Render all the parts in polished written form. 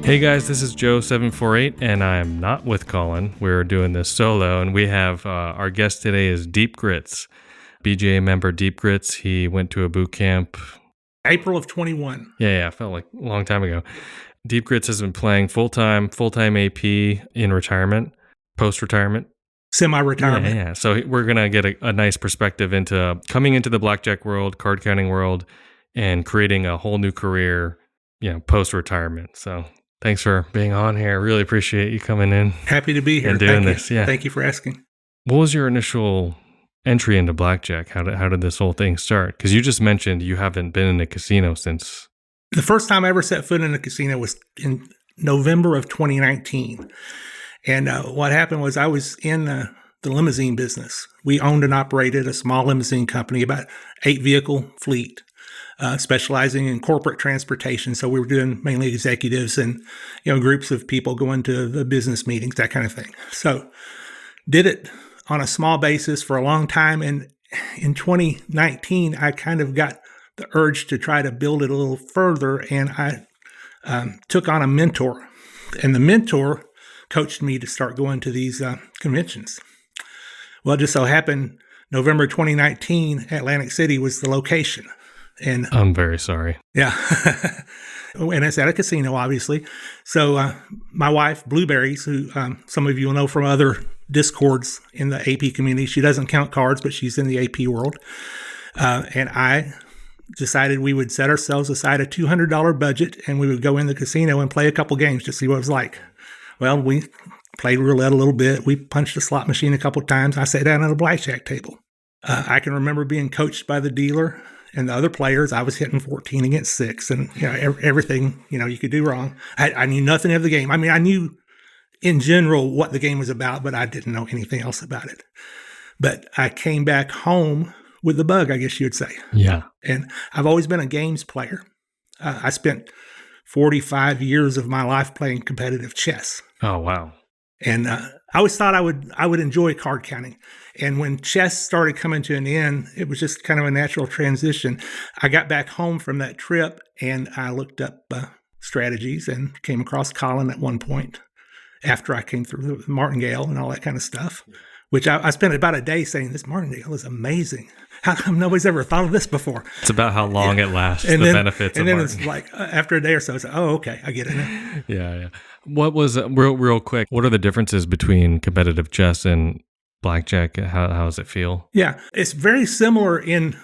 Hey guys, this is Joe748, and I'm not with Colin. We're doing this solo, and we have our guest today is Deepgritz, BJA member Deepgritz. He went to a boot camp. April of 21. Yeah, felt like a long time ago. Deepgritz has been playing full-time AP in retirement, post-retirement. Semi-retirement. Yeah. So we're going to get a nice perspective into coming into the blackjack world, card counting world, and creating a whole new career, post-retirement. So thanks for being on here. Really appreciate you coming in. Happy to be here. And doing this. Yeah. Thank you for asking. What was your initial entry into blackjack? How did this whole thing start? Because you just mentioned you haven't been in a casino since. The first time I ever set foot in a casino was in November of 2019. And what happened was I was in the limousine business. We owned and operated a small limousine company, about 8-vehicle fleet. Specializing in corporate transportation. So we were doing mainly executives and, groups of people going to the business meetings, that kind of thing. So did it on a small basis for a long time. And in 2019, I kind of got the urge to try to build it a little further. And I took on a mentor. And the mentor coached me to start going to these conventions. Well, it just so happened November 2019, Atlantic City was the location. And I'm very sorry. Yeah. And it's at a casino, obviously. So my wife, Blueberries, who some of you will know from other discords in the AP community, she doesn't count cards, but she's in the AP world. And I decided we would set ourselves aside a $200 budget, and we would go in the casino and play a couple games to see what it was like. Well, we played roulette a little bit. We punched a slot machine a couple times. I sat down at a blackjack table. I can remember being coached by the dealer and the other players. I was hitting 14 against 6 and everything, you could do wrong. I knew nothing of the game. I mean, I knew in general what the game was about, but I didn't know anything else about it. But I came back home with the bug, I guess you would say. Yeah. And I've always been a games player. I spent 45 years of my life playing competitive chess. Oh, wow. And I always thought I would enjoy card counting. And when chess started coming to an end, it was just kind of a natural transition. I got back home from that trip and I looked up strategies and came across Colin at one point after I came through the martingale and all that kind of stuff, which I spent about a day saying, this martingale is amazing. How come nobody's ever thought of this before? It's about how long it lasts, and the then, benefits and of then martingale. It's like after a day or so, it's like, oh, okay, I get it now. Yeah. What was, real quick, what are the differences between competitive chess and blackjack? How does it feel? Yeah, it's very similar in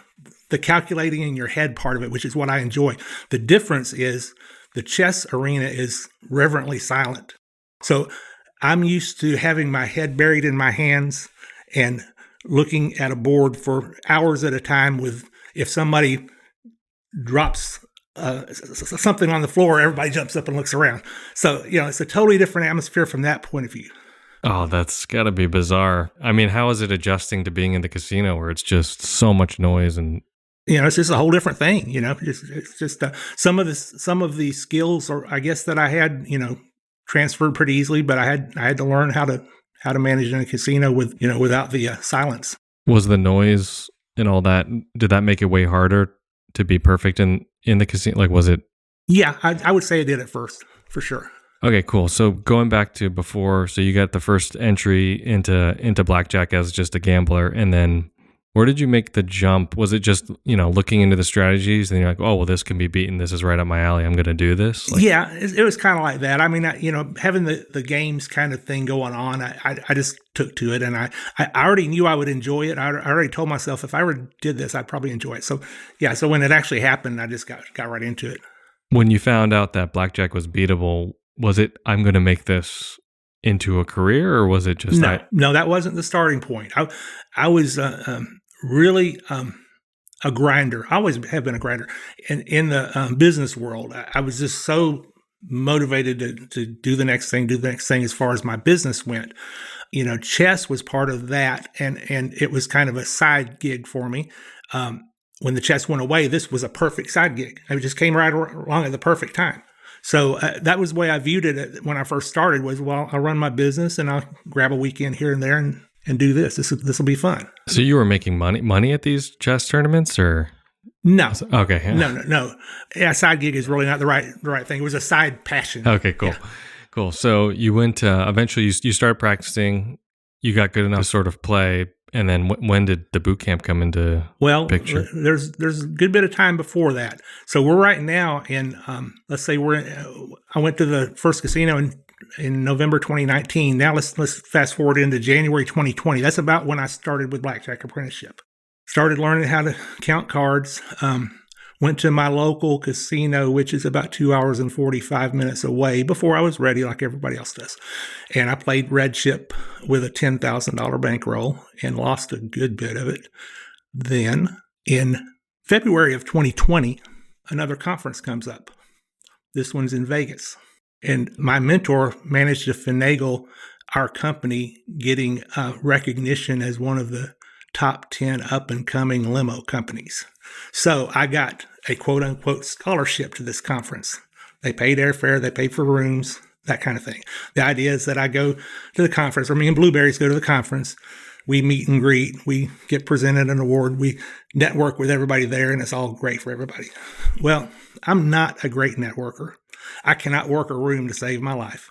the calculating in your head part of it, which is what I enjoy. The difference is the chess arena is reverently silent. So I'm used to having my head buried in my hands and looking at a board for hours at a time if somebody drops something on the floor, everybody jumps up and looks around. So, it's a totally different atmosphere from that point of view. Oh, that's got to be bizarre. I mean, how is it adjusting to being in the casino where it's just so much noise and it's just a whole different thing. It's just some of the skills, or I guess that I had, transferred pretty easily, but I had to learn how to manage in a casino without the silence. Was the noise and all that, did that make it way harder to be perfect in the casino? Like, was it? Yeah, I would say it did at first, for sure. Okay, cool. So going back to before, so you got the first entry into blackjack as just a gambler, and then where did you make the jump? Was it just, looking into the strategies and you're like, oh, well, this can be beaten. This is right up my alley. I'm going to do this. Yeah, it was kind of like that. I mean, having the games kind of thing going on, I just took to it, and I already knew I would enjoy it. I already told myself if I ever did this, I'd probably enjoy it. So yeah, so when it actually happened, I just got right into it. When you found out that blackjack was beatable, was it, I'm going to make this into a career, or was it just No, that wasn't the starting point. I was really a grinder. I always have been a grinder. And in the business world, I was just so motivated to do the next thing as far as my business went. Chess was part of that, and it was kind of a side gig for me. When the chess went away, this was a perfect side gig. It just came right along at the perfect time. So that was the way I viewed it when I first started was, well, I'll run my business and I'll grab a weekend here and there and do this. This will be fun. So you were making money at these chess tournaments, or No, okay, no. Yeah, side gig is really not the right thing. It was a side passion. Okay, cool, cool. So you went. Eventually, you started practicing. You got good enough to sort of play, and then when did the boot camp come into picture? There's a good bit of time before that. So we're right now in. Let's say I went to the first casino in November 2019. Now let's fast forward into January 2020. That's about when I started with Blackjack Apprenticeship. Started learning how to count cards. Went to my local casino, which is about 2 hours and 45 minutes away, before I was ready, like everybody else does. And I played red chip with a $10,000 bankroll and lost a good bit of it. Then in February of 2020, another conference comes up. This one's in Vegas. And my mentor managed to finagle our company getting recognition as one of the top 10 up-and-coming limo companies. So I got a quote-unquote scholarship to this conference. They paid airfare, they paid for rooms, that kind of thing. The idea is that I go to the conference, or me and Blueberries go to the conference, we meet and greet, we get presented an award, we network with everybody there, and it's all great for everybody. Well, I'm not a great networker. I cannot work a room to save my life.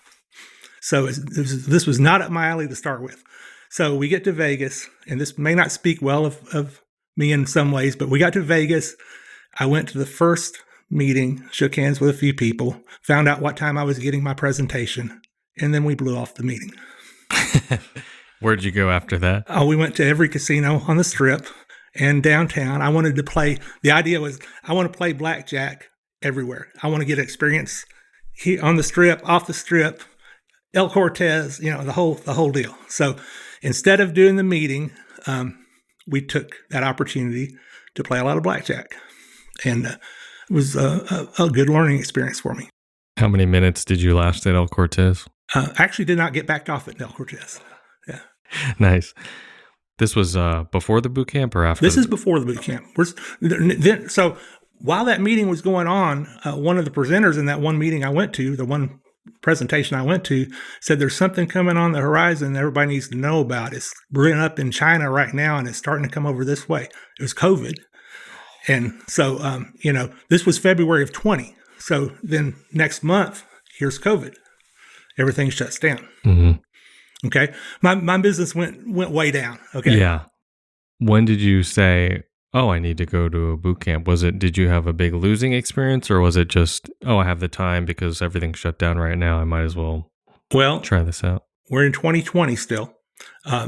So this was not up my alley to start with. So we get to Vegas, and this may not speak well of me in some ways, but we got to Vegas. I went to the first meeting, shook hands with a few people, found out what time I was getting my presentation, and then we blew off the meeting. Where'd you go after that? We went to every casino on the Strip and downtown. I wanted to play. The idea was I want to play blackjack everywhere. I want to get experience on the Strip, off the Strip, El Cortez, the whole deal. So instead of doing the meeting, we took that opportunity to play a lot of blackjack, and it was a good learning experience for me. How many minutes did you last at El Cortez? Actually did not get backed off at El Cortez. Yeah. Nice. This was before the boot camp or after? This is before the boot camp. So while that meeting was going on, one of the presenters in that one meeting I went to, the one presentation I went to, said there's something coming on the horizon that everybody needs to know about. It's brewing up in China right now, and it's starting to come over this way. It was COVID. And so, this was February of 20. So then next month, here's COVID. Everything shuts down. Mm-hmm. Okay. My business went way down. Okay. Yeah. When did you say, oh, I need to go to a boot camp? Did you have a big losing experience, or was it just, oh, I have the time because everything's shut down right now, I might as well try this out? We're in 2020 still.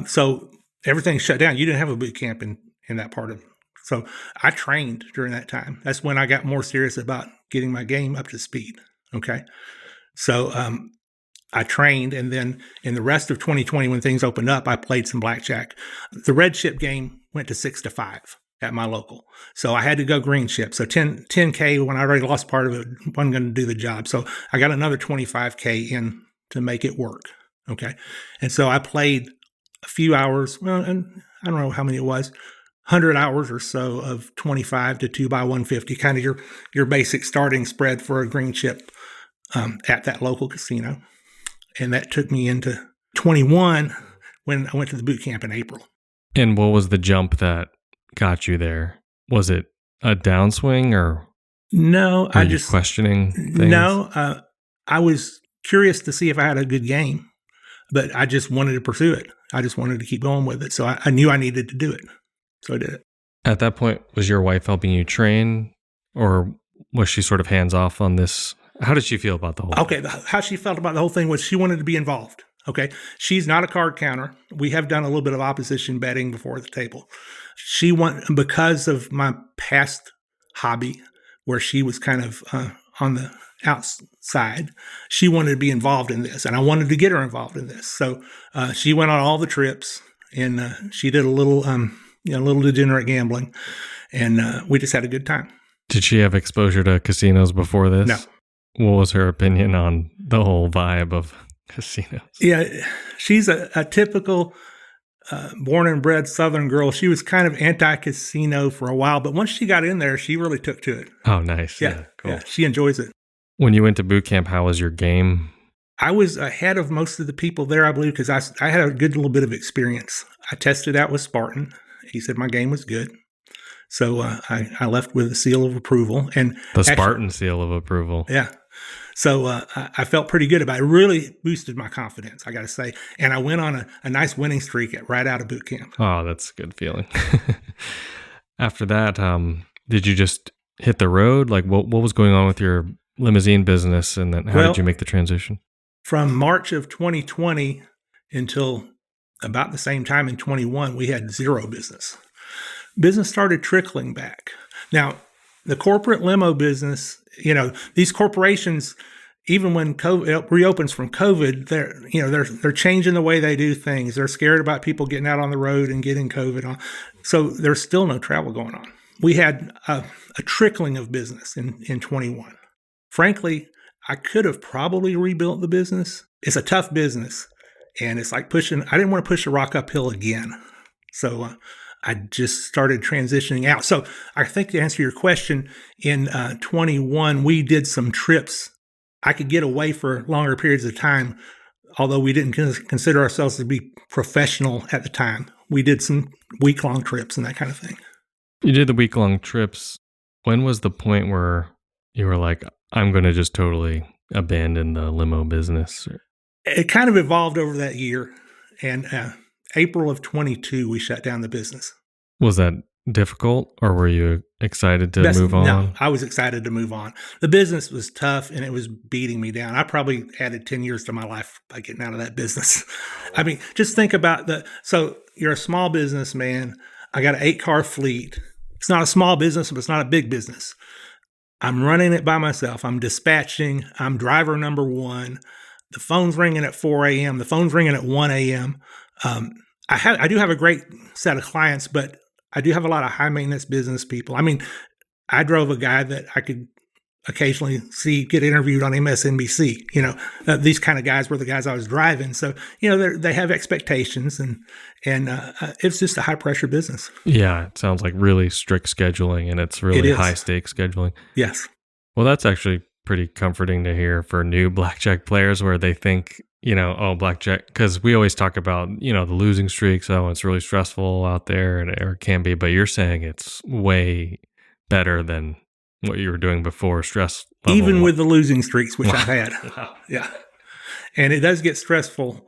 So everything's shut down. You didn't have a boot camp in that part of it. So I trained during that time. That's when I got more serious about getting my game up to speed. Okay. So I trained, and then in the rest of 2020, when things opened up, I played some blackjack. The red chip game went to 6-5 at my local. So I had to go green chip. So 10K, when I already lost part of it, wasn't going to do the job. So I got another 25K in to make it work. Okay. And so I played a few hours, well, and I don't know how many it was, 100 hours or so of 25 to 2x150, kind of your basic starting spread for a green chip at that local casino. And that took me into 21 when I went to the boot camp in April. And what was the jump that got you there? Was it a downswing, or no? I just questioning things? No, I was curious to see if I had a good game, but I just wanted to pursue it. I just wanted to keep going with it. So I knew I needed to do it. So I did it. At that point, was your wife helping you train, or was she sort of hands off on this? How did she feel about the whole thing? Okay, how she felt about the whole thing was she wanted to be involved. Okay, she's not a card counter. We have done a little bit of opposition betting before the table. She because of my past hobby, where she was kind of on the outside, she wanted to be involved in this, and I wanted to get her involved in this. So she went on all the trips, and she did a little degenerate gambling, and we just had a good time. Did she have exposure to casinos before this? No. What was her opinion on the whole vibe of casinos? Yeah, she's a typical born and bred Southern girl. She was kind of anti-casino for a while, but once she got in there, she really took to it. Oh, nice. Yeah, cool. Yeah, she enjoys it. When you went to boot camp, how was your game? I was ahead of most of the people there, I believe, because I had a good little bit of experience. I tested out with Spartan. He said my game was good. So I left with a seal of approval. And The Spartan seal of approval. Yeah. So I felt pretty good about it. It really boosted my confidence, I got to say. And I went on a nice winning streak right out of boot camp. Oh, that's a good feeling. After that, did you just hit the road? Like, what was going on with your limousine business, and then how did you make the transition? From March of 2020 until about the same time in 21, we had zero business. Business started trickling back. Now, the corporate limo business, these corporations, even when COVID reopens from COVID, they're changing the way they do things. They're scared about people getting out on the road and getting COVID on. So there's still no travel going on. We had a trickling of business in 21. Frankly, I could have probably rebuilt the business. It's a tough business, and it's like I didn't want to push a rock uphill again. So I just started transitioning out. So I think to answer your question, in 21, we did some trips. I could get away for longer periods of time, although we didn't consider ourselves to be professional at the time. We did some week-long trips and that kind of thing. You did the week-long trips. When was the point where you were like, I'm going to just totally abandon the limo business? It kind of evolved over that year. And April of 22, we shut down the business. Was that difficult, or were you excited to move on? No, I was excited to move on. The business was tough, and it was beating me down. I probably added 10 years to my life by getting out of that business. I mean, just think about so you're a small businessman. I got an 8-car fleet. It's not a small business, but it's not a big business. I'm running it by myself. I'm dispatching. I'm driver number one. The phone's ringing at 4 a.m. The phone's ringing at 1 a.m. I do have a great set of clients, but I do have a lot of high maintenance business people. I mean, I drove a guy that I could occasionally see get interviewed on MSNBC. These kind of guys were the guys I was driving. So, they have expectations, and it's just a high pressure business. Yeah, it sounds like really strict scheduling, and it's really high stakes scheduling. Yes. Well, that's actually pretty comforting to hear for new blackjack players, where they think, blackjack, because we always talk about, the losing streaks. Oh, it's really stressful out there, and it can be, but you're saying it's way better than what you were doing before. Stress level even with the losing streaks, which I've had. Wow. Yeah. And it does get stressful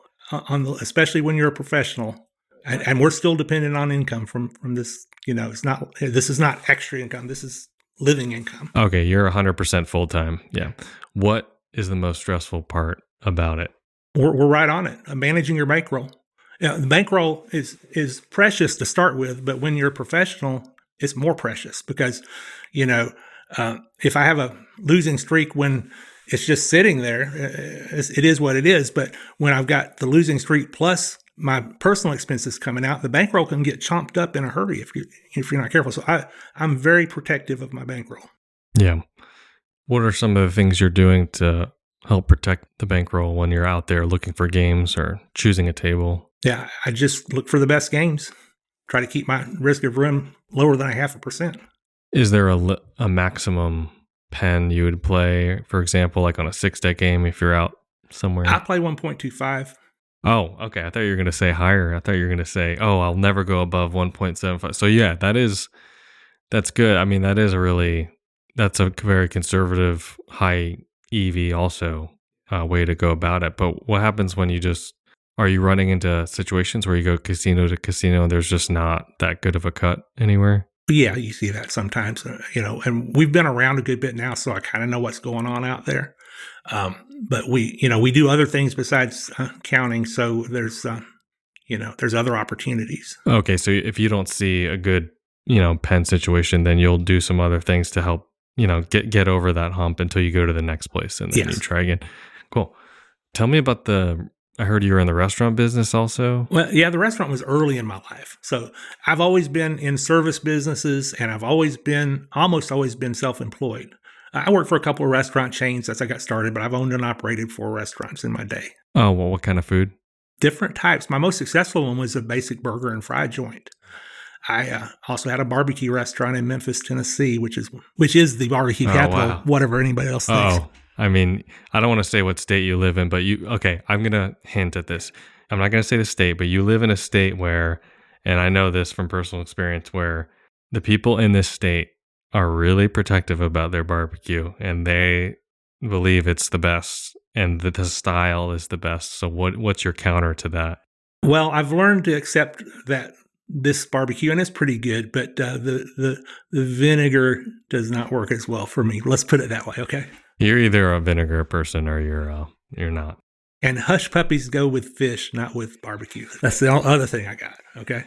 especially when you're a professional, and we're still dependent on income from this. This is not extra income. This is living income. Okay. You're 100% full-time. Yeah. What is the most stressful part about it? We're right on it. Managing your bankroll. The bankroll is precious to start with, but when you're a professional, it's more precious because, if I have a losing streak when it's just sitting there, it is what it is. But when I've got the losing streak plus my personal expenses coming out, the bankroll can get chomped up in a hurry if you're not careful. So I'm very protective of my bankroll. Yeah. What are some of the things you're doing to help protect the bankroll when you're out there looking for games or choosing a table? Yeah, I just look for the best games. Try to keep my risk of run lower than 0.5%. Is there a maximum pen you would play, for example, like on a 6-deck game if you're out somewhere? I play 1.25. Oh, okay. I thought you were going to say higher. I thought you were going to say, I'll never go above 1.75. So yeah, that's good. I mean, that's a very conservative, high EV also way to go about it. But what happens when are you running into situations where you go casino to casino and there's just not that good of a cut anywhere? Yeah, you see that sometimes, and we've been around a good bit now, so I kind of know what's going on out there. But we do other things besides counting. So there's other opportunities. Okay. So if you don't see a good, pen situation, then you'll do some other things to help, get over that hump until you go to the next place and then you try again. Cool. Tell me about I heard you were in the restaurant business also. Well, yeah, the restaurant was early in my life. So I've always been in service businesses, and I've almost always been self-employed. I worked for a couple of restaurant chains as I got started, but I've owned and operated 4 restaurants in my day. Oh, well, what kind of food? Different types. My most successful one was a basic burger and fry joint. I also had a barbecue restaurant in Memphis, Tennessee, which is the barbecue capital, whatever anybody else thinks. Oh, I mean, I don't want to say what state you live in, but I'm going to hint at this. I'm not going to say the state, but you live in a state where, and I know this from personal experience, where the people in this state are really protective about their barbecue and they believe it's the best and that the style is the best. So what's your counter to that? Well, I've learned to accept that this barbecue, and it's pretty good, but the vinegar does not work as well for me. Let's put it that way, okay? You're either a vinegar person or you're not. And hush puppies go with fish, not with barbecue. That's the other thing I got, okay?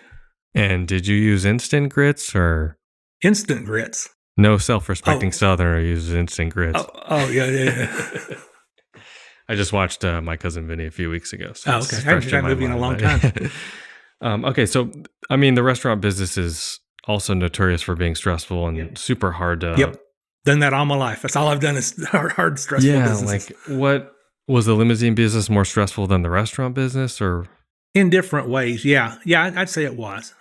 And did you use instant grits or? Instant grits. No self-respecting Southerner uses instant grits. Yeah. I just watched My Cousin Vinny a few weeks ago. So okay. I haven't seen that movie in a long time. Okay, so, I mean, the restaurant business is also notorious for being stressful and super hard to... Yep. Done that all my life. That's all I've done is hard stressful businesses. Like, what... Was the limousine business more stressful than the restaurant business, or? In different ways, yeah. I'd say it was.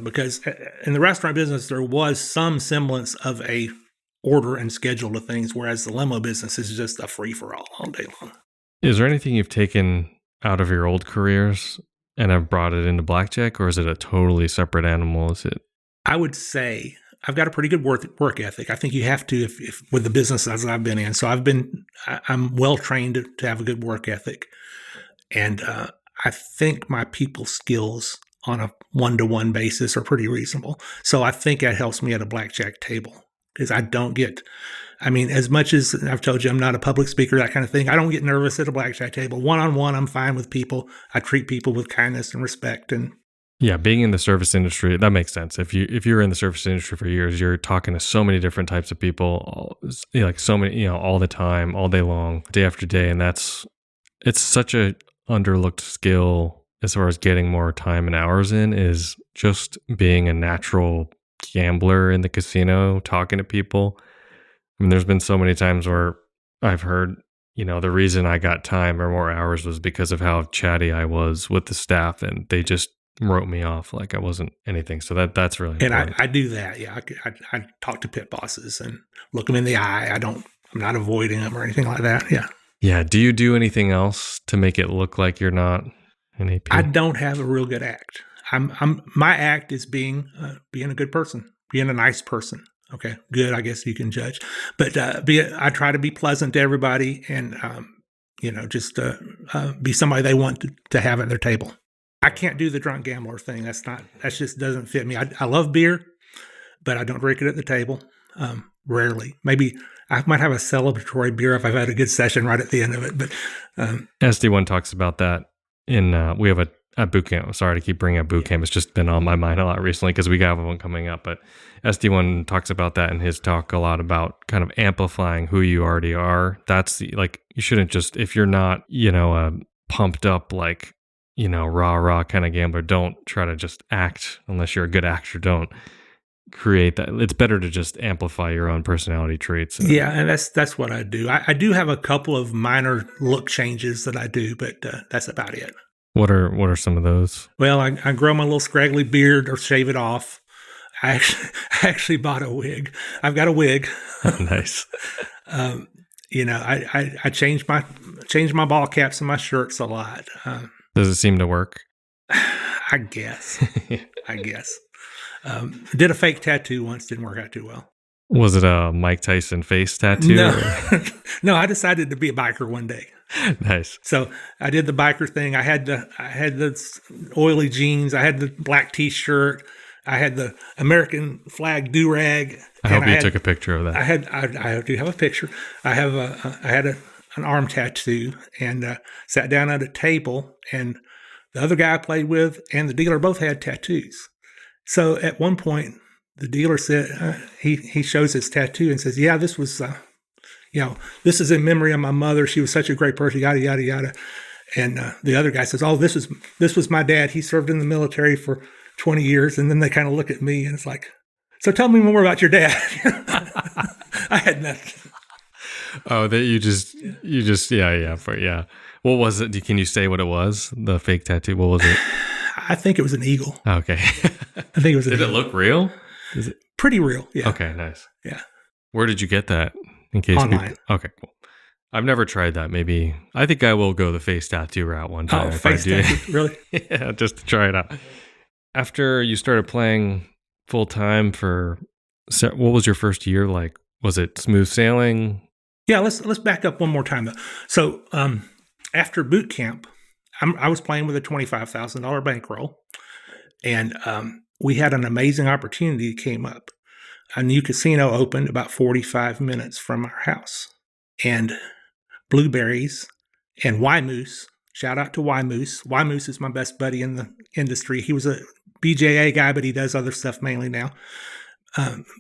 Because in the restaurant business, there was some semblance of a order and schedule to things, whereas the limo business is just a free-for-all all day long. Is there anything you've taken out of your old careers and have brought it into Blackjack, or is it a totally separate animal? I would say I've got a pretty good work ethic. I think you have to if with the businesses I've been in. So I'm well trained to have a good work ethic. And I think my people skills on a one-to-one basis are pretty reasonable. So I think that helps me at a blackjack table because as much as I've told you I'm not a public speaker, that kind of thing, I don't get nervous at a blackjack table. One-on-one, I'm fine with people. I treat people with kindness and respect. And yeah, being in the service industry, that makes sense. If you're in the service industry for years, you're talking to so many different types of people, like so many, all the time, all day long, day after day. And it's such a underlooked skill as far as getting more time and hours in, is just being a natural gambler in the casino, talking to people. I mean, there's been so many times where I've heard, the reason I got time or more hours was because of how chatty I was with the staff, and they just wrote me off like I wasn't anything. So that's really important. And I do that. Yeah. I talk to pit bosses and look them in the eye. I'm not avoiding them or anything like that. Yeah. Yeah. Do you do anything else to make it look like you're not an AP? I don't have a real good act. My act is being a good person, being a nice person. Okay. Good. I guess you can judge, but I try to be pleasant to everybody and, just be somebody they want to have at their table. I can't do the drunk gambler thing. That just doesn't fit me. I love beer, but I don't drink it at the table. Rarely. Maybe I might have a celebratory beer if I've had a good session right at the end of it. But SD1 talks about that in, we have a boot camp. Sorry to keep bringing up boot camp. It's just been on my mind a lot recently because we have one coming up. But SD1 talks about that in his talk a lot about kind of amplifying who you already are. That's you shouldn't just, if you're not, pumped up like, rah kind of gambler, don't try to just act unless you're a good actor. Don't create that. It's better to just amplify your own personality traits. Yeah, and that's what I do. I do have a couple of minor look changes that I do, but that's about it. What are some of those? Well, I grow my little scraggly beard or shave it off. I actually bought a wig. I've got a wig. Nice. I change my ball caps and my shirts a lot. Does it seem to work? I guess. Did a fake tattoo once, didn't work out too well. Was it a Mike Tyson face tattoo? No, no. I decided to be a biker one day. Nice. So I did the biker thing. I had the oily jeans. I had the black T-shirt. I had the American flag do-rag. I hope you took a picture of that. I do have a picture. I had an arm tattoo and sat down at a table, and the other guy I played with and the dealer both had tattoos. So at one point, the dealer said, he shows his tattoo and says, yeah, this was, this is in memory of my mother. She was such a great person, yada, yada, yada. And the other guy says, oh, this was my dad. He served in the military for 20 years. And then they kind of look at me and it's like, so tell me more about your dad. I had nothing. Oh, that you just, yeah. What was it? Can you say what it was? The fake tattoo? What was it? I think it was an eagle. Okay. I think it was an eagle. Did it look real? Is it pretty real? Yeah. Okay, nice. Yeah. Where did you get that? In case online. Okay, cool. I've never tried that. Maybe I think I will go the face tattoo route one time if face I do. tattoo, really? Yeah, just to try it out. After you started playing full time what was your first year like? Was it smooth sailing? Yeah, let's back up one more time though. So after boot camp, I was playing with a $25,000 bankroll, and we had an amazing opportunity that came up. A new casino opened about 45 minutes from our house, and Blueberries and Y Moose. Shout out to Y Moose. Y Moose is my best buddy in the industry. He was a BJA guy, but he does other stuff mainly now.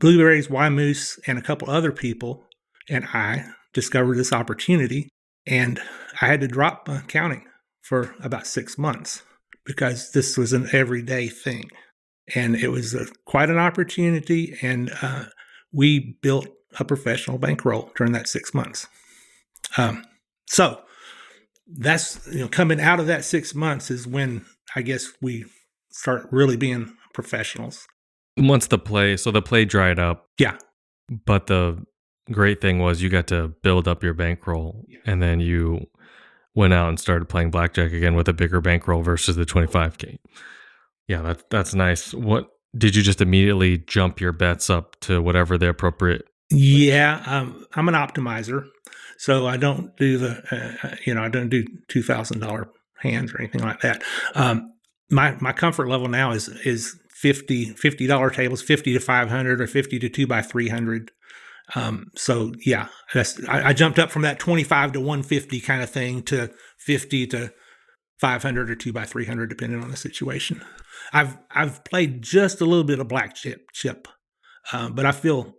Blueberries, Y Moose, and a couple other people and I discovered this opportunity, and I had to drop counting for about 6 months because this was an everyday thing. And it was quite an opportunity, and we built a professional bankroll during that 6 months. So that's, coming out of that 6 months is when I guess we start really being professionals. Once the play dried up. Yeah. But the great thing was you got to build up your bankroll, and then you went out and started playing blackjack again with a bigger bankroll versus the 25K. Yeah, that's nice. What did you just immediately jump your bets up to whatever the appropriate? Yeah, I'm an optimizer, so I don't do I don't do $2,000 hands or anything like that. My comfort level now is $50 tables, 50 to 500 or 50 to 2x300. So yeah, I jumped up from that 25 to 150 kind of thing to 50 to 500 or 2x300, depending on the situation. I've played just a little bit of black chip, but I feel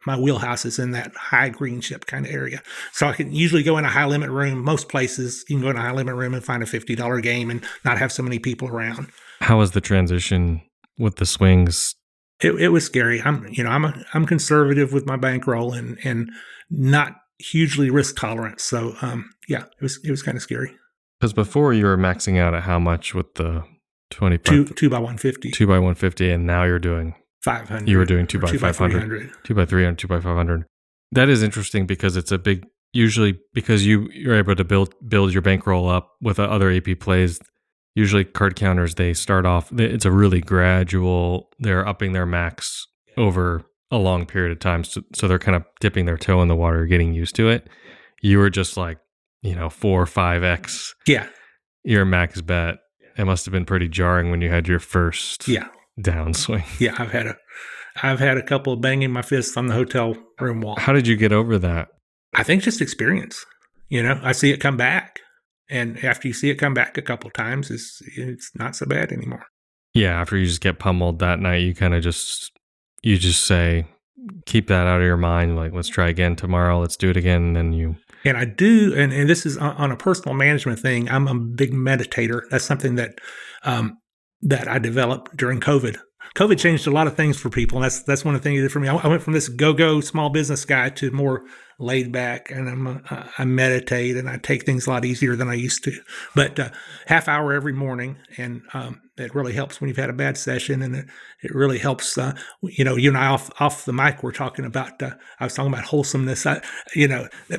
my wheelhouse is in that high green chip kind of area. So I can usually go in a high limit room. Most places you can go in a high limit room and find a $50 game and not have so many people around. How was the transition with the swings? It was scary. I'm conservative with my bankroll and not hugely risk tolerant. So it was kind of scary. Because before you were maxing out at how much with the 25? 2x150. 2x150, and now you're doing 500. You were doing 2x500. 2x300, 2x500. That is interesting because it's a big. Usually, because you're able to build your bankroll up with other AP plays. Usually, card counters, they start off. It's a really gradual. They're upping their max over a long period of time, so they're kind of dipping their toe in the water, getting used to it. You were just like 4 or 5x. Yeah. Your max bet. It must have been pretty jarring when you had your first downswing. Yeah, I've had a couple of banging my fists on the hotel room wall. How did you get over that? I think just experience. I see it come back, and after you see it come back a couple of times, it's not so bad anymore. Yeah, after you just get pummeled that night, you kind of just say, keep that out of your mind. Like, let's try again tomorrow. Let's do it again, and then you. And I do, and this is on a personal management thing. I'm a big meditator. That's something that I developed during COVID. COVID changed a lot of things for people, and that's one of the things it did for me. I went from this go-go small business guy to more laid back, and I meditate, and I take things a lot easier than I used to. But half hour every morning, and it really helps when you've had a bad session, and it really helps. You and I off the mic were talking about. I was talking about wholesomeness. That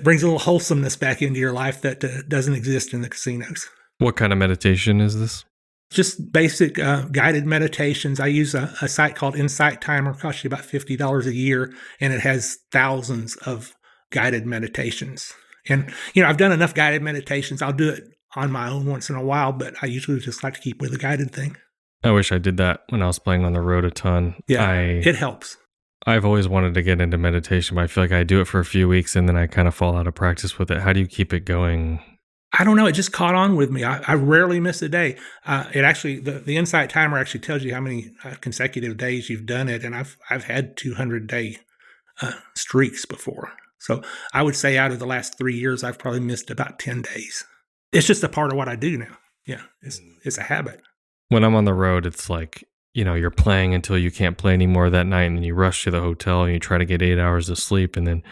brings a little wholesomeness back into your life that doesn't exist in the casinos. What kind of meditation is this? Just basic guided meditations. I use a site called Insight Timer. It costs you about $50 a year, and it has thousands of guided meditations. And, I've done enough guided meditations. I'll do it on my own once in a while, but I usually just like to keep with a guided thing. I wish I did that when I was playing on the road a ton. Yeah, it helps. I've always wanted to get into meditation, but I feel like I do it for a few weeks and then I kind of fall out of practice with it. How do you keep it going? I don't know. It just caught on with me. I rarely miss a day. It actually, the Insight Timer actually tells you how many consecutive days you've done it. And I've had 200-day streaks before. So I would say out of the last 3 years, I've probably missed about 10 days. It's just a part of what I do now. Yeah, it's a habit. When I'm on the road, it's like, you're playing until you can't play anymore that night. And then you rush to the hotel and you try to get 8 hours of sleep. And then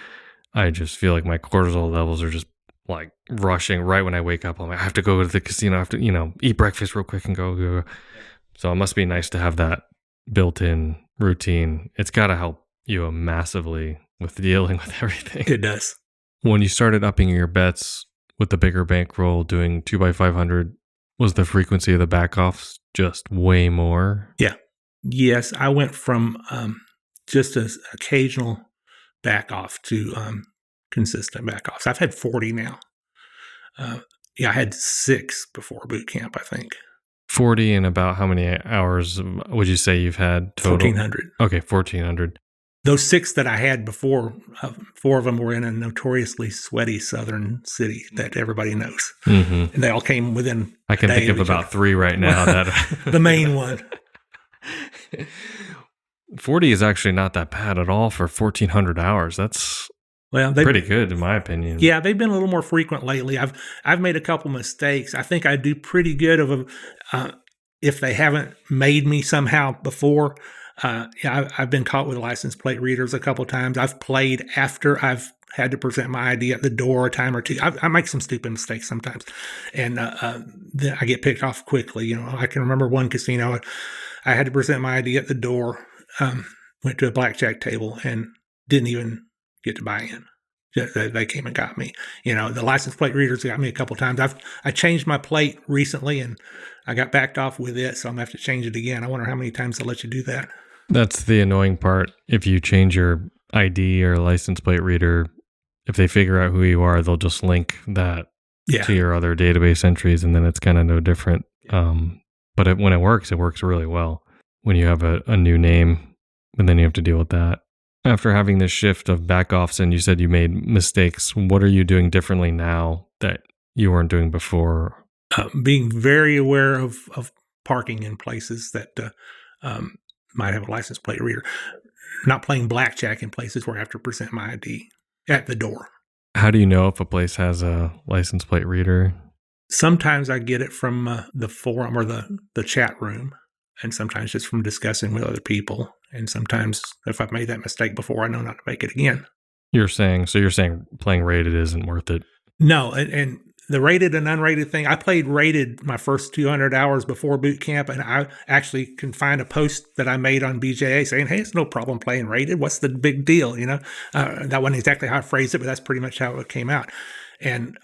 I just feel like my cortisol levels are just like rushing right when I wake up. I'm like, I have to go to the casino. I have to, eat breakfast real quick and go. So it must be nice to have that built-in routine. It's got to help you massively with dealing with everything. It does. When you started upping your bets with the bigger bankroll, doing 2x500, was the frequency of the backoffs just way more? Yeah. Yes, I went from just an occasional back off to consistent back offs. I've had 40 now. I had 6 before boot camp, I think. 40 and about how many hours would you say you've had total? 1,400. Okay, 1,400. Those 6 that I had before, 4 of them were in a notoriously sweaty southern city that everybody knows. Mm-hmm. And they all came within I can think of about 3 right now. That the main one. 40 is actually not that bad at all for 1,400 hours. That's pretty good in my opinion. Yeah, they've been a little more frequent lately. I've made a couple mistakes. I think I do pretty good of if they haven't made me somehow before. I've been caught with license plate readers a couple times. I've played after I've had to present my ID at the door a time or two. I make some stupid mistakes sometimes, and then I get picked off quickly. I can remember one casino. I had to present my ID at the door. Went to a blackjack table and didn't even get to buy in. They came and got me. The license plate readers got me a couple times. I changed my plate recently and I got backed off with it, so I'm gonna have to change it again. I wonder how many times they'll let you do that. That's the annoying part. If you change your ID or license plate reader, if they figure out who you are, they'll just link that to your other database entries, and then it's kind of no different. But when it works really well. When you have a new name, and then you have to deal with that. After having this shift of backoffs, and you said you made mistakes, what are you doing differently now that you weren't doing before? Being very aware of parking in places that might have a license plate reader. Not playing blackjack in places where I have to present my ID at the door. How do you know if a place has a license plate reader? Sometimes I get it from the forum or the chat room, and sometimes just from discussing with other people. And sometimes if I've made that mistake before, I know not to make it again. You're saying playing rated isn't worth it? No, and the rated and unrated thing, I played rated my first 200 hours before boot camp, and I actually can find a post that I made on BJA saying, hey, it's no problem playing rated. What's the big deal? That wasn't exactly how I phrased it, but that's pretty much how it came out. And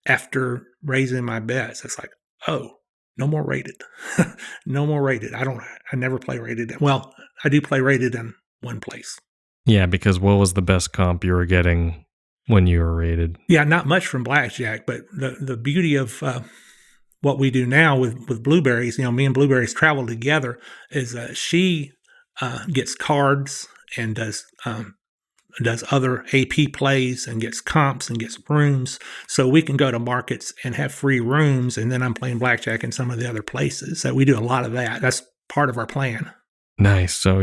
after raising my bets, it's like, oh, no more rated. No more rated. I never play rated. Well, I do play rated in one place. Yeah, because what was the best comp you were getting when you were rated? Yeah, not much from blackjack, but the beauty of what we do now with Blueberries, me and Blueberries travel together, is she gets cards and does other AP plays and gets comps and gets rooms, so we can go to markets and have free rooms, and then I'm playing blackjack in some of the other places. So we do a lot of that. That's part of our plan. Nice. So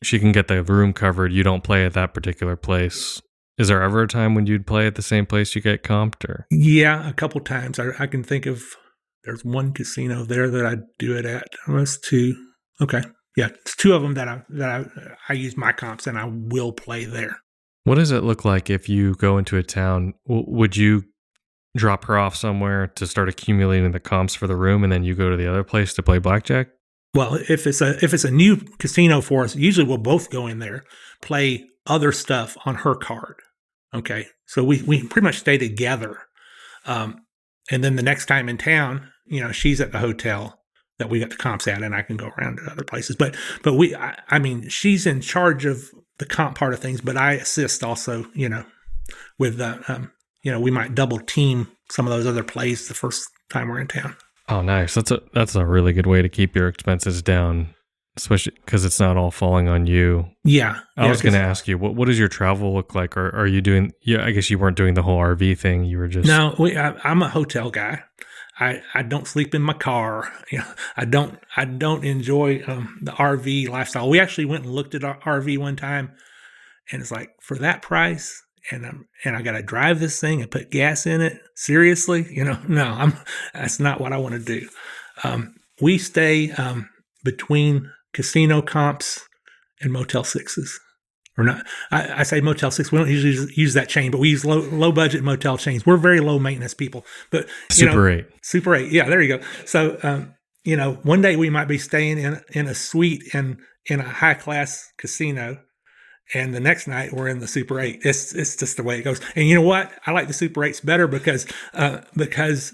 she can get the room covered. You don't play at that particular place. Is there ever a time when you'd play at the same place you get comped? Or? Yeah, a couple times. I can think of, there's one casino there that I do it at. Almost 2. Okay. Yeah, it's 2 of them that I use my comps, and I will play there. What does it look like if you go into a town? Would you drop her off somewhere to start accumulating the comps for the room, and then you go to the other place to play blackjack? Well, if it's a new casino for us, usually we'll both go in there, play other stuff on her card. Okay, so we pretty much stay together, and then the next time in town, she's at the hotel that we got the comps at, and I can go around to other places. But she's in charge of the comp part of things, but I assist also, with we might double team some of those other plays the first time we're in town. Oh, nice. That's a really good way to keep your expenses down, especially because it's not all falling on you. Yeah. I was going to ask you, what does your travel look like? Or are you doing? Yeah, I guess you weren't doing the whole RV thing. You were just I'm a hotel guy. I don't sleep in my car. I don't enjoy the RV lifestyle. We actually went and looked at our RV one time, and it's like, for that price, and I got to drive this thing and put gas in it. Seriously, no, that's not what I want to do. We stay between casino comps and Motel 6s. Or not. I say Motel 6. We don't usually use that chain, but we use low budget motel chains. We're very low maintenance people. But Super 8. Super 8. Yeah, there you go. So one day we might be staying in a suite in a high class casino, And the next night we're in the Super 8. It's just the way it goes. And you know what? I like the Super 8s better because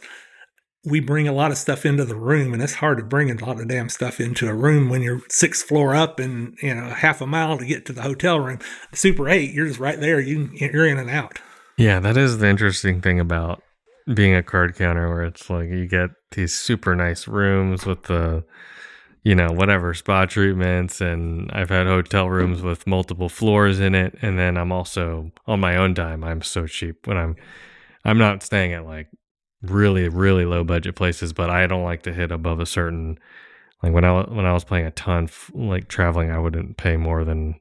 we bring a lot of stuff into the room, and it's hard to bring a lot of damn stuff into a room when you're 6th floor up and half a mile to get to the hotel room. The Super 8, you're just right there. You're in and out. Yeah, that is the interesting thing about being a card counter, where it's like you get these super nice rooms with the, whatever spa treatments, and I've had hotel rooms with multiple floors in it, and then I'm also on my own dime. I'm so cheap when I'm not staying at like really, really low budget places, but I don't like to hit above a certain, like when I was playing a ton, like traveling, I wouldn't pay more than,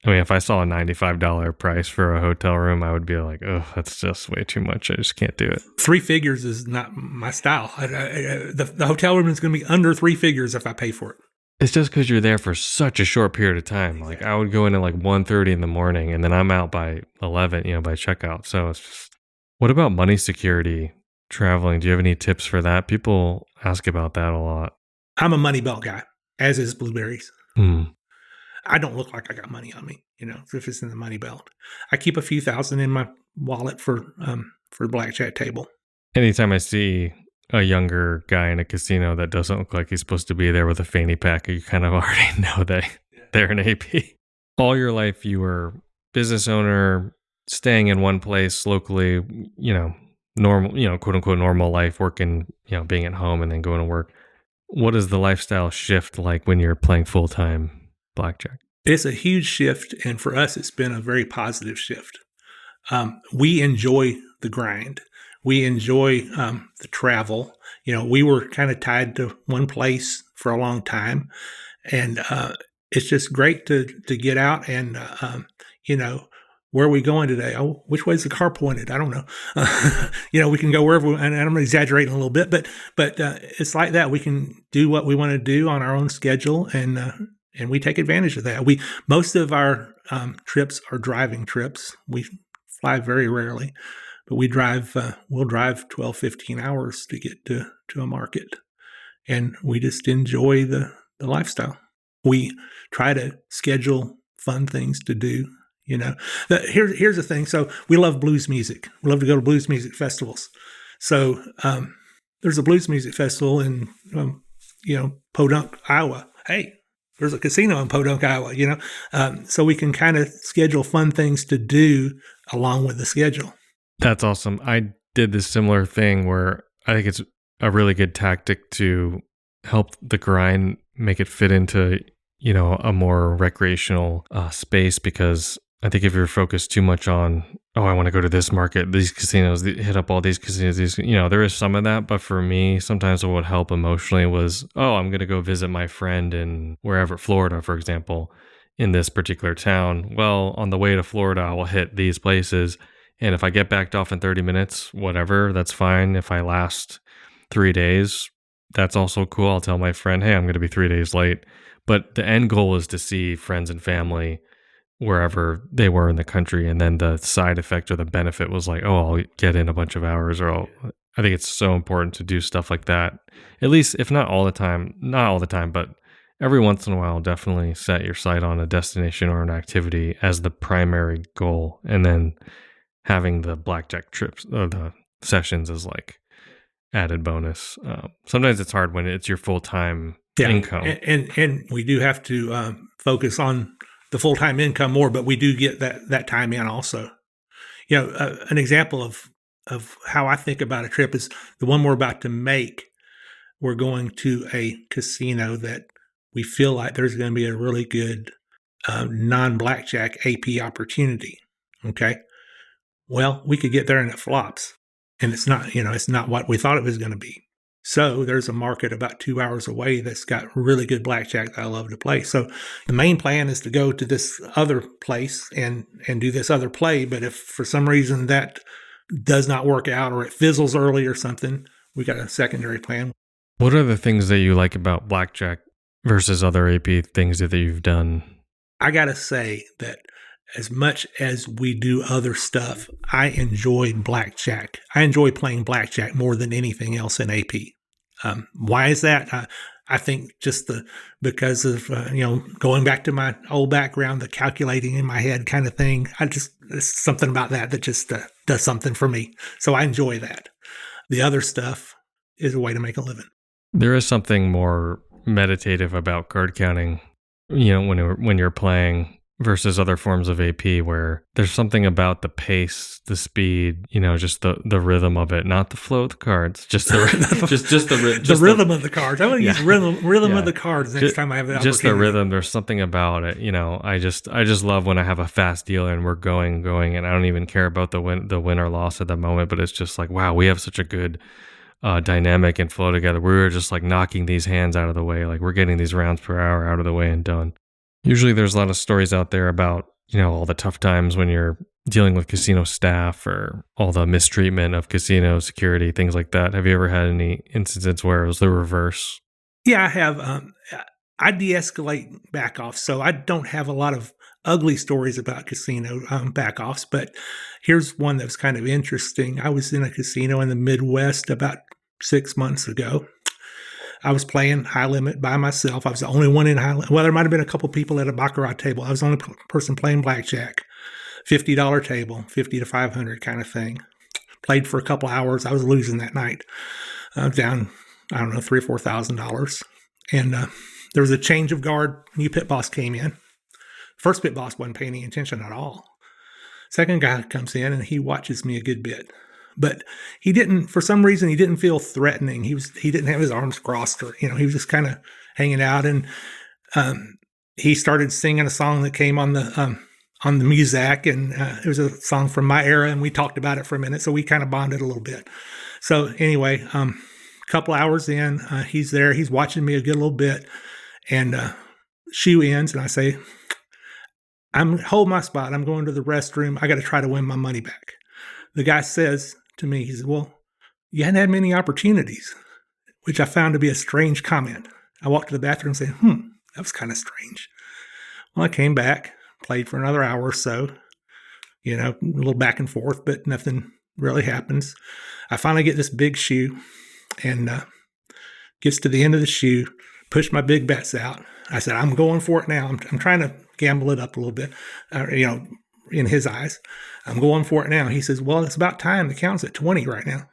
if I saw a $95 price for a hotel room, I would be like, oh, that's just way too much. I just can't do it. 3 figures is not my style. The hotel room is going to be under 3 figures if I pay for it. It's just because you're there for such a short period of time. Like I would go in at like 1:30 in the morning, and then I'm out by 11, by checkout. So it's just, what about money security traveling? Do you have any tips for that? People ask about that a lot. I'm a money belt guy, as is Blueberries. Mm. I don't look like I got money on me, if it's in the money belt. I keep a few thousand in my wallet for the blackjack table. Anytime I see a younger guy in a casino that doesn't look like he's supposed to be there with a fanny pack, you kind of already know that they're an AP. All your life, you were business owner, staying in one place locally, normal, quote unquote normal life, working, being at home and then going to work. What is the lifestyle shift like when you're playing full-time blackjack? It's a huge shift, and for us, it's been a very positive shift. We enjoy the grind. We enjoy the travel. We were kind of tied to one place for a long time, and it's just great to get out and where are we going today? Oh, which way is the car pointed? I don't know. We can go wherever, and I'm exaggerating a little bit, but it's like that. We can do what we want to do on our own schedule, and we take advantage of that. Most of our trips are driving trips. We fly very rarely, but we'll drive 12, 15 hours to get to a market, and we just enjoy the lifestyle. We try to schedule fun things to do. Here's the thing. So we love blues music. We love to go to blues music festivals. So there's a blues music festival in Podunk, Iowa. Hey, there's a casino in Podunk, Iowa. So we can kind of schedule fun things to do along with the schedule. That's awesome. I did this similar thing where I think it's a really good tactic to help the grind make it fit into a more recreational space, because I think if you're focused too much on, I want to go to this market, these casinos, hit up all these casinos, there is some of that. But for me, sometimes what would help emotionally was, I'm going to go visit my friend in wherever, Florida, for example, in this particular town. Well, on the way to Florida, I will hit these places. And if I get backed off in 30 minutes, whatever, that's fine. If I last 3 days, that's also cool. I'll tell my friend, hey, I'm going to be 3 days late. But the end goal is to see friends and family wherever they were in the country. And then the side effect or the benefit was like, I'll get in a bunch of hours, or I think it's so important to do stuff like that. At least, if not all the time, but every once in a while, definitely set your sight on a destination or an activity as the primary goal. And then having the blackjack trips or the sessions as like added bonus. Sometimes it's hard when it's your full-time income. And we do have to focus on the full-time income more, but we do get that time in also. An example of how I think about a trip is the one we're about to make. We're going to a casino that we feel like there's going to be a really good non-blackjack AP opportunity. Okay. Well, we could get there and it flops, and it's not what we thought it was going to be. So there's a market about 2 hours away that's got really good blackjack that I love to play. So the main plan is to go to this other place and do this other play. But if for some reason that does not work out, or it fizzles early or something, we got a secondary plan. What are the things that you like about blackjack versus other AP things that you've done? I got to say that as much as we do other stuff, I enjoy blackjack. I enjoy playing blackjack more than anything else in AP. Why is that? I think just because of, going back to my old background, the calculating in my head kind of thing, it's something about that just does something for me. So I enjoy that. The other stuff is a way to make a living. There is something more meditative about card counting, when you're playing versus other forms of AP, where there's something about the pace, the speed, just the rhythm of it, not the flow of the cards, just the rhythm of the cards. I'm going to use rhythm of the cards next time I have the opportunity. Just the rhythm. There's something about it. I just love when I have a fast dealer and we're going, and I don't even care about the win or loss at the moment, but it's just like, wow, we have such a good dynamic and flow together. We're just like knocking these hands out of the way, like we're getting these rounds per hour out of the way and done. Usually there's a lot of stories out there about, all the tough times when you're dealing with casino staff or all the mistreatment of casino security, things like that. Have you ever had any instances where it was the reverse? Yeah, I have. I de-escalate back-offs, so I don't have a lot of ugly stories about casino back-offs, but here's one that was kind of interesting. I was in a casino in the Midwest about 6 months ago. I was playing high limit by myself. I was the only one in high limit. Well, there might have been a couple people at a baccarat table. I was the only person playing blackjack. $50 table, 50 to 500 kind of thing. Played for a couple hours. I was losing that night. Down, I don't know, $3,000 or $4,000. And there was a change of guard. New pit boss came in. First pit boss wasn't paying any attention at all. Second guy comes in and he watches me a good bit. But for some reason, he didn't feel threatening. He didn't have his arms crossed, or, he was just kind of hanging out. And he started singing a song that came on the Muzak, and it was a song from my era, and we talked about it for a minute. So we kind of bonded a little bit. So anyway, a couple hours in, he's there. He's watching me a good little bit, and shoe ends, and I say, hold my spot. I'm going to the restroom. I got to try to win my money back. The guy says to me, he says, well, you hadn't had many opportunities, which I found to be a strange comment. I walked to the bathroom and said, that was kind of strange. Well, I came back, played for another hour or so, a little back and forth, but nothing really happens. I finally get this big shoe, and gets to the end of the shoe, push my big bets out. I said, I'm going for it now. I'm trying to gamble it up a little bit, in his eyes. I'm going for it now. He says, well, it's about time. The count's at 20 right now.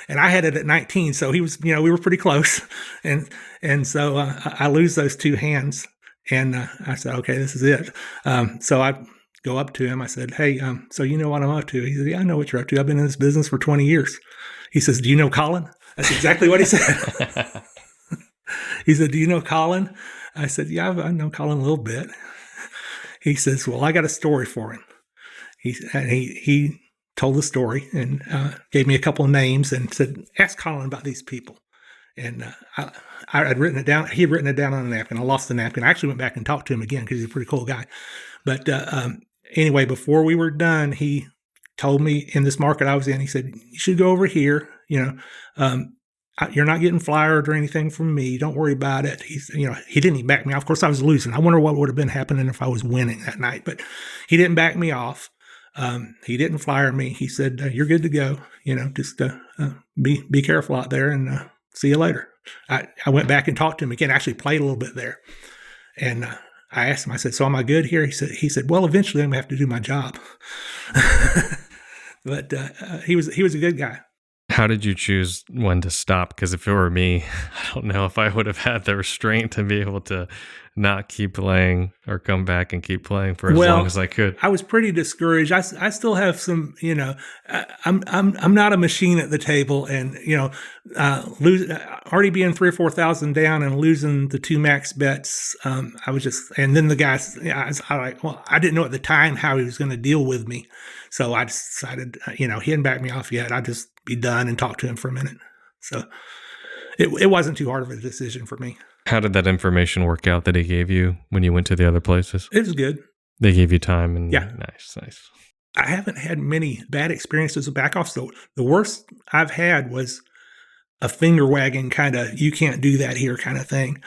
And I had it at 19. So he was, we were pretty close. And so I lose those two hands. And I said, okay, this is it. So I go up to him. I said, hey, so you know what I'm up to? He said, yeah, I know what you're up to. I've been in this business for 20 years. He says, do you know Colin? That's exactly what he said. He said, do you know Colin? I said, yeah, I know Colin a little bit. He says, well, I got a story for him. He told the story and gave me a couple of names and said, ask Colin about these people. And I had written it down. He had written it down on a napkin. I lost the napkin. I actually went back and talked to him again because he's a pretty cool guy. But anyway, before we were done, he told me in this market I was in, he said, you should go over here. You're not getting flyered or anything from me. Don't worry about it. He didn't even back me off. Of course, I was losing. I wonder what would have been happening if I was winning that night. But he didn't back me off. He didn't flyer me. He said, you're good to go. Just be careful out there, and see you later. I went back and talked to him again, actually played a little bit there. And I asked him, I said, so am I good here? He said, well, eventually I'm going to have to do my job. But he was a good guy. How did you choose when to stop? Because if it were me, I don't know if I would have had the restraint to be able to not keep playing or come back and keep playing for as long as I could. I was pretty discouraged. I still have some, I'm not a machine at the table, and already being 3,000 or 4,000 down and losing the two max bets. I was just, and then the guys, I didn't know at the time how he was going to deal with me, so I decided, he hadn't backed me off yet. I'd just be done and talk to him for a minute. So it wasn't too hard of a decision for me. How did that information work out that he gave you when you went to the other places? It was good. They gave you time, and yeah, nice. I haven't had many bad experiences with backoffs. The worst I've had was a finger wagging kind of, you can't do that here kind of thing.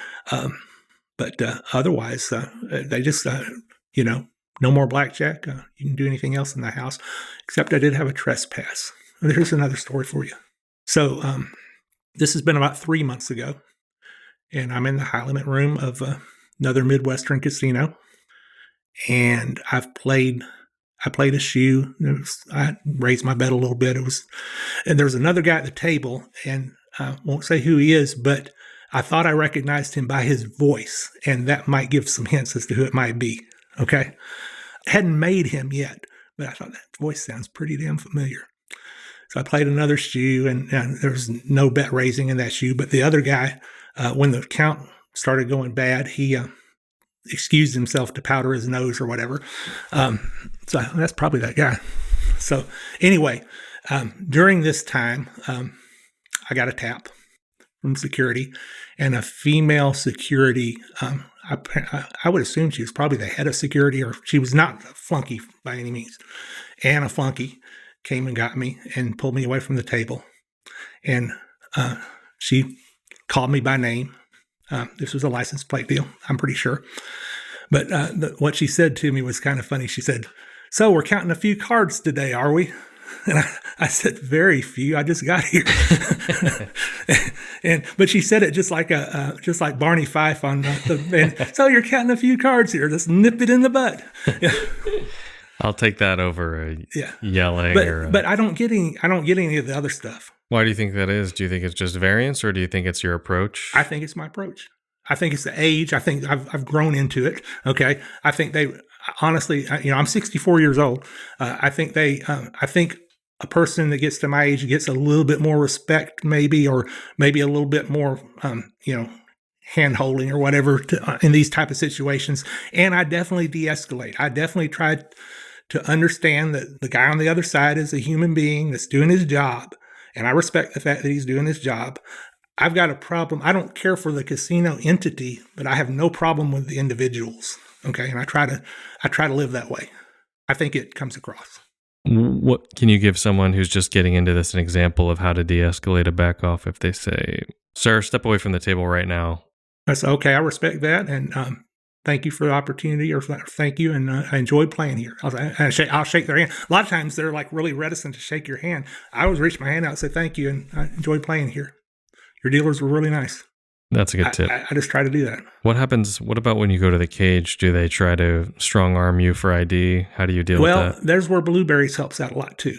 But otherwise, they just, no more blackjack. You can do anything else in the house, except I did have a trespass. There's another story for you. So This has been about 3 months ago, and I'm in the high limit room of another Midwestern casino, and I played a shoe. I raised my bet a little bit. And there was another guy at the table, and I won't say who he is, but I thought I recognized him by his voice, and that might give some hints as to who it might be. Okay, hadn't made him yet, but I thought that voice sounds pretty damn familiar. So I played another shoe, and there was no bet raising in that shoe. But the other guy, when the count started going bad, he excused himself to powder his nose or whatever. So that's probably that guy. So anyway, during this time, I got a tap from security, and a female security. I would assume she was probably the head of security, or she was not a flunky by any means. And a flunky came and got me and pulled me away from the table. And she called me by name. This was a license plate deal, I'm pretty sure. But what she said to me was kind of funny. She said, "So we're counting a few cards today, are we?" And I said, "Very few. I just got here." But she said it just like Barney Fife on the. "So you're counting a few cards here. Just nip it in the butt." Yeah. I'll take that over yelling. But I don't get any of the other stuff. Why do you think that is? Do you think it's just variance, or do you think it's your approach? I think it's my approach. I think it's the age. I think I've grown into it. Okay. I think they honestly, I'm 64 years old. I think a person that gets to my age gets a little bit more respect, maybe, or maybe a little bit more, hand holding or whatever in these type of situations. And I definitely de-escalate. I definitely try to understand that the guy on the other side is a human being that's doing his job. And I respect the fact that he's doing his job. I've got a problem. I don't care for the casino entity, but I have no problem with the individuals. Okay. And I try to live that way. I think it comes across. What can you give someone who's just getting into this an example of how to de-escalate a back off if they say, "Sir, step away from the table right now"? I say, "Okay, I respect that. And thank you for the opportunity," or "Thank you. And I enjoyed playing here." I'll shake their hand. A lot of times they're like really reticent to shake your hand. I always reach my hand out and say, "Thank you. And I enjoyed playing here. Your dealers were really nice." That's a good tip. I just try to do that. What happens? What about when you go to the cage? Do they try to strong arm you for ID? How do you deal with that? Well, there's where Blueberries helps out a lot too.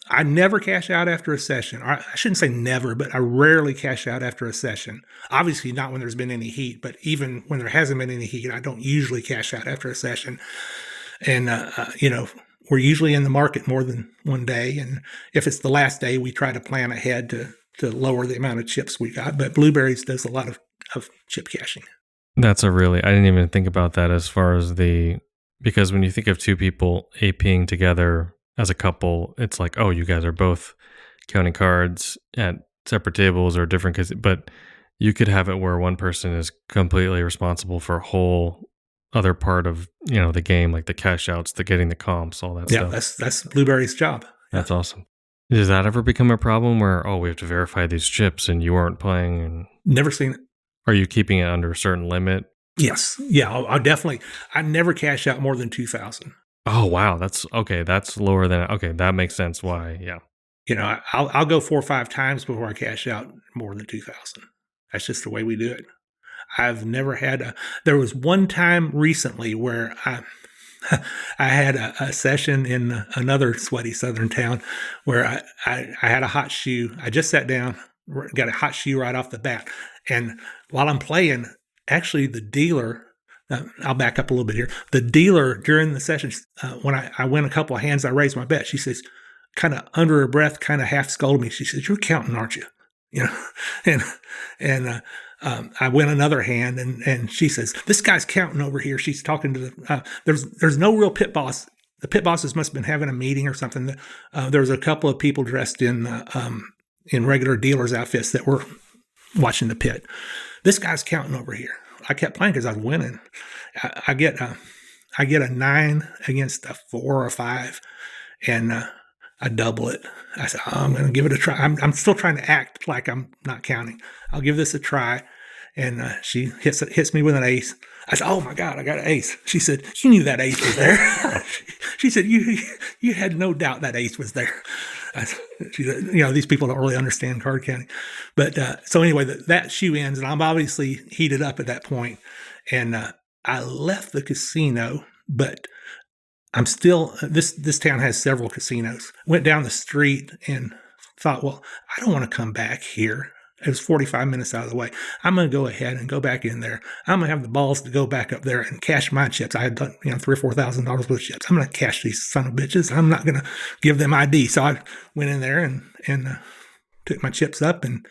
I never cash out after a session. I shouldn't say never, but I rarely cash out after a session. Obviously not when there's been any heat, but even when there hasn't been any heat, I don't usually cash out after a session. And, we're usually in the market more than one day. And if it's the last day, we try to plan ahead to lower the amount of chips we got. But Blueberries does a lot of chip cashing. I didn't even think about that as far as because when you think of two people APing together as a couple, it's like, oh, you guys are both counting cards at separate tables or different, but you could have it where one person is completely responsible for a whole other part of, the game, like the cash outs, the getting the comps, all that stuff. Yeah, that's Blueberry's job. That's awesome. Does that ever become a problem where, we have to verify these chips and you aren't playing? And never seen it. Are you keeping it under a certain limit? Yes. Yeah, I'll definitely. I never cash out more than 2,000. Oh, wow. That's okay. That's lower than, okay. That makes sense. Why? Yeah. I'll go 4 or 5 times before I cash out more than 2,000. That's just the way we do it. I've never had there was one time recently where I had a session in another sweaty southern town where I had a hot shoe. I just sat down, got a hot shoe right off the bat. And while I'm playing, actually the dealer, I'll back up a little bit here. The dealer during the session, when I win a couple of hands, I raised my bet. She says, kind of under her breath, kind of half scolded me. She says, "You're counting, aren't you?" And I win another hand, and she says, "This guy's counting over here." She's talking to the. There's no real pit boss. The pit bosses must have been having a meeting or something. There was a couple of people dressed in regular dealers' outfits that were watching the pit. "This guy's counting over here." I kept playing because I was winning. I get a 9 against a 4 or 5, and I double it. I said, I'm going to give it a try. I'm still trying to act like I'm not counting. I'll give this a try. And she hits me with an ace. I said, "Oh my God, I got an ace." She said, "You knew that ace was there." She said, "You had no doubt that ace was there." She said, these people don't really understand card counting. But so anyway, that shoe ends, and I'm obviously heated up at that point. And I left the casino, but I'm still, this town has several casinos. Went down the street and thought, well, I don't want to come back here. It was 45 minutes out of the way. I'm going to go ahead and go back in there. I'm going to have the balls to go back up there and cash my chips. I had done, $3,000 or $4,000 worth of chips. I'm going to cash these son of bitches. I'm not going to give them ID. So I went in there and took my chips up, and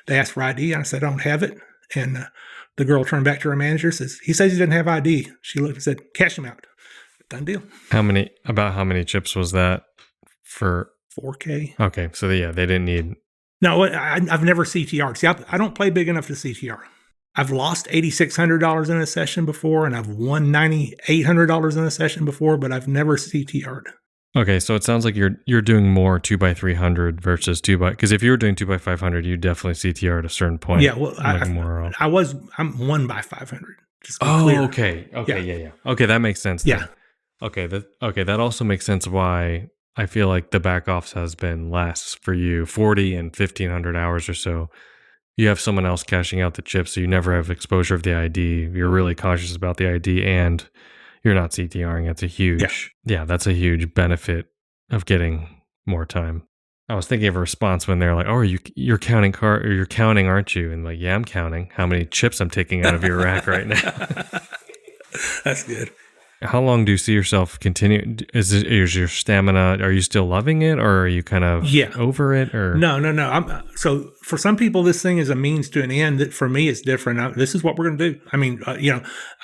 they asked for ID. I said, I don't have it. And the girl turned back to her manager, says, he says he didn't have ID. She looked and said, cash him out. Done deal. How many chips was that for? 4K. Okay. So they didn't need. No, I've never CTR'd. See, I don't play big enough to CTR. I've lost $8,600 in a session before, and I've won $9,800 in a session before, but I've never CTR'd. Okay, so it sounds like you're doing more 2x300 versus because if you were doing 2x500, you definitely CTR at a certain point. Yeah, well, I'm 1x500. Just clear. Okay, yeah. Okay, that makes sense. Yeah. Then. Okay, that also makes sense why I feel like the back office has been less for you, 40 and 1,500 hours or so. You have someone else cashing out the chips, so you never have exposure of the ID. You're really cautious about the ID, and you're not CTRing. That's a huge, that's a huge benefit of getting more time. I was thinking of a response when they're like, "Oh, you're counting you're counting, aren't you?" And like, "Yeah, I'm counting how many chips I'm taking out of your rack right now." That's good. How long do you see yourself continue? Is your stamina? Are you still loving it, or are you kind of over it? Or no. So for some people, this thing is a means to an end. That for me, it's different. This is what we're going to do. I mean,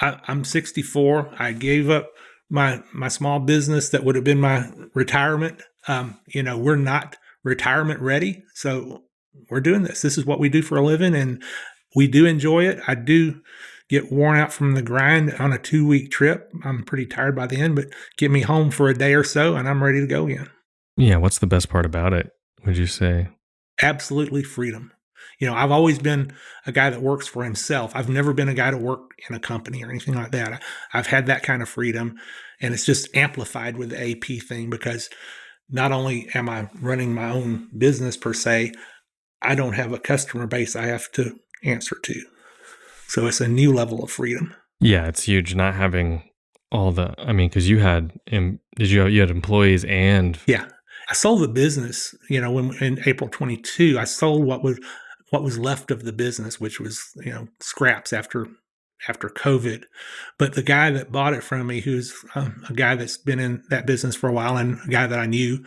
I'm 64. I gave up my small business that would have been my retirement. We're not retirement ready, so we're doing this. This is what we do for a living, and we do enjoy it. I do get worn out from the grind on a 2-week trip. I'm pretty tired by the end, but get me home for a day or so and I'm ready to go again. Yeah. What's the best part about it, would you say? Absolutely freedom. I've always been a guy that works for himself. I've never been a guy to work in a company or anything like that. I've had that kind of freedom, and it's just amplified with the AP thing, because not only am I running my own business per se, I don't have a customer base I have to answer to. So it's a new level of freedom. Yeah, it's huge not having all the. I mean, because you had you had employees and I sold the business. When in April 22, I sold what was left of the business, which was scraps after COVID. But the guy that bought it from me, who's a guy that's been in that business for a while and a guy that I knew,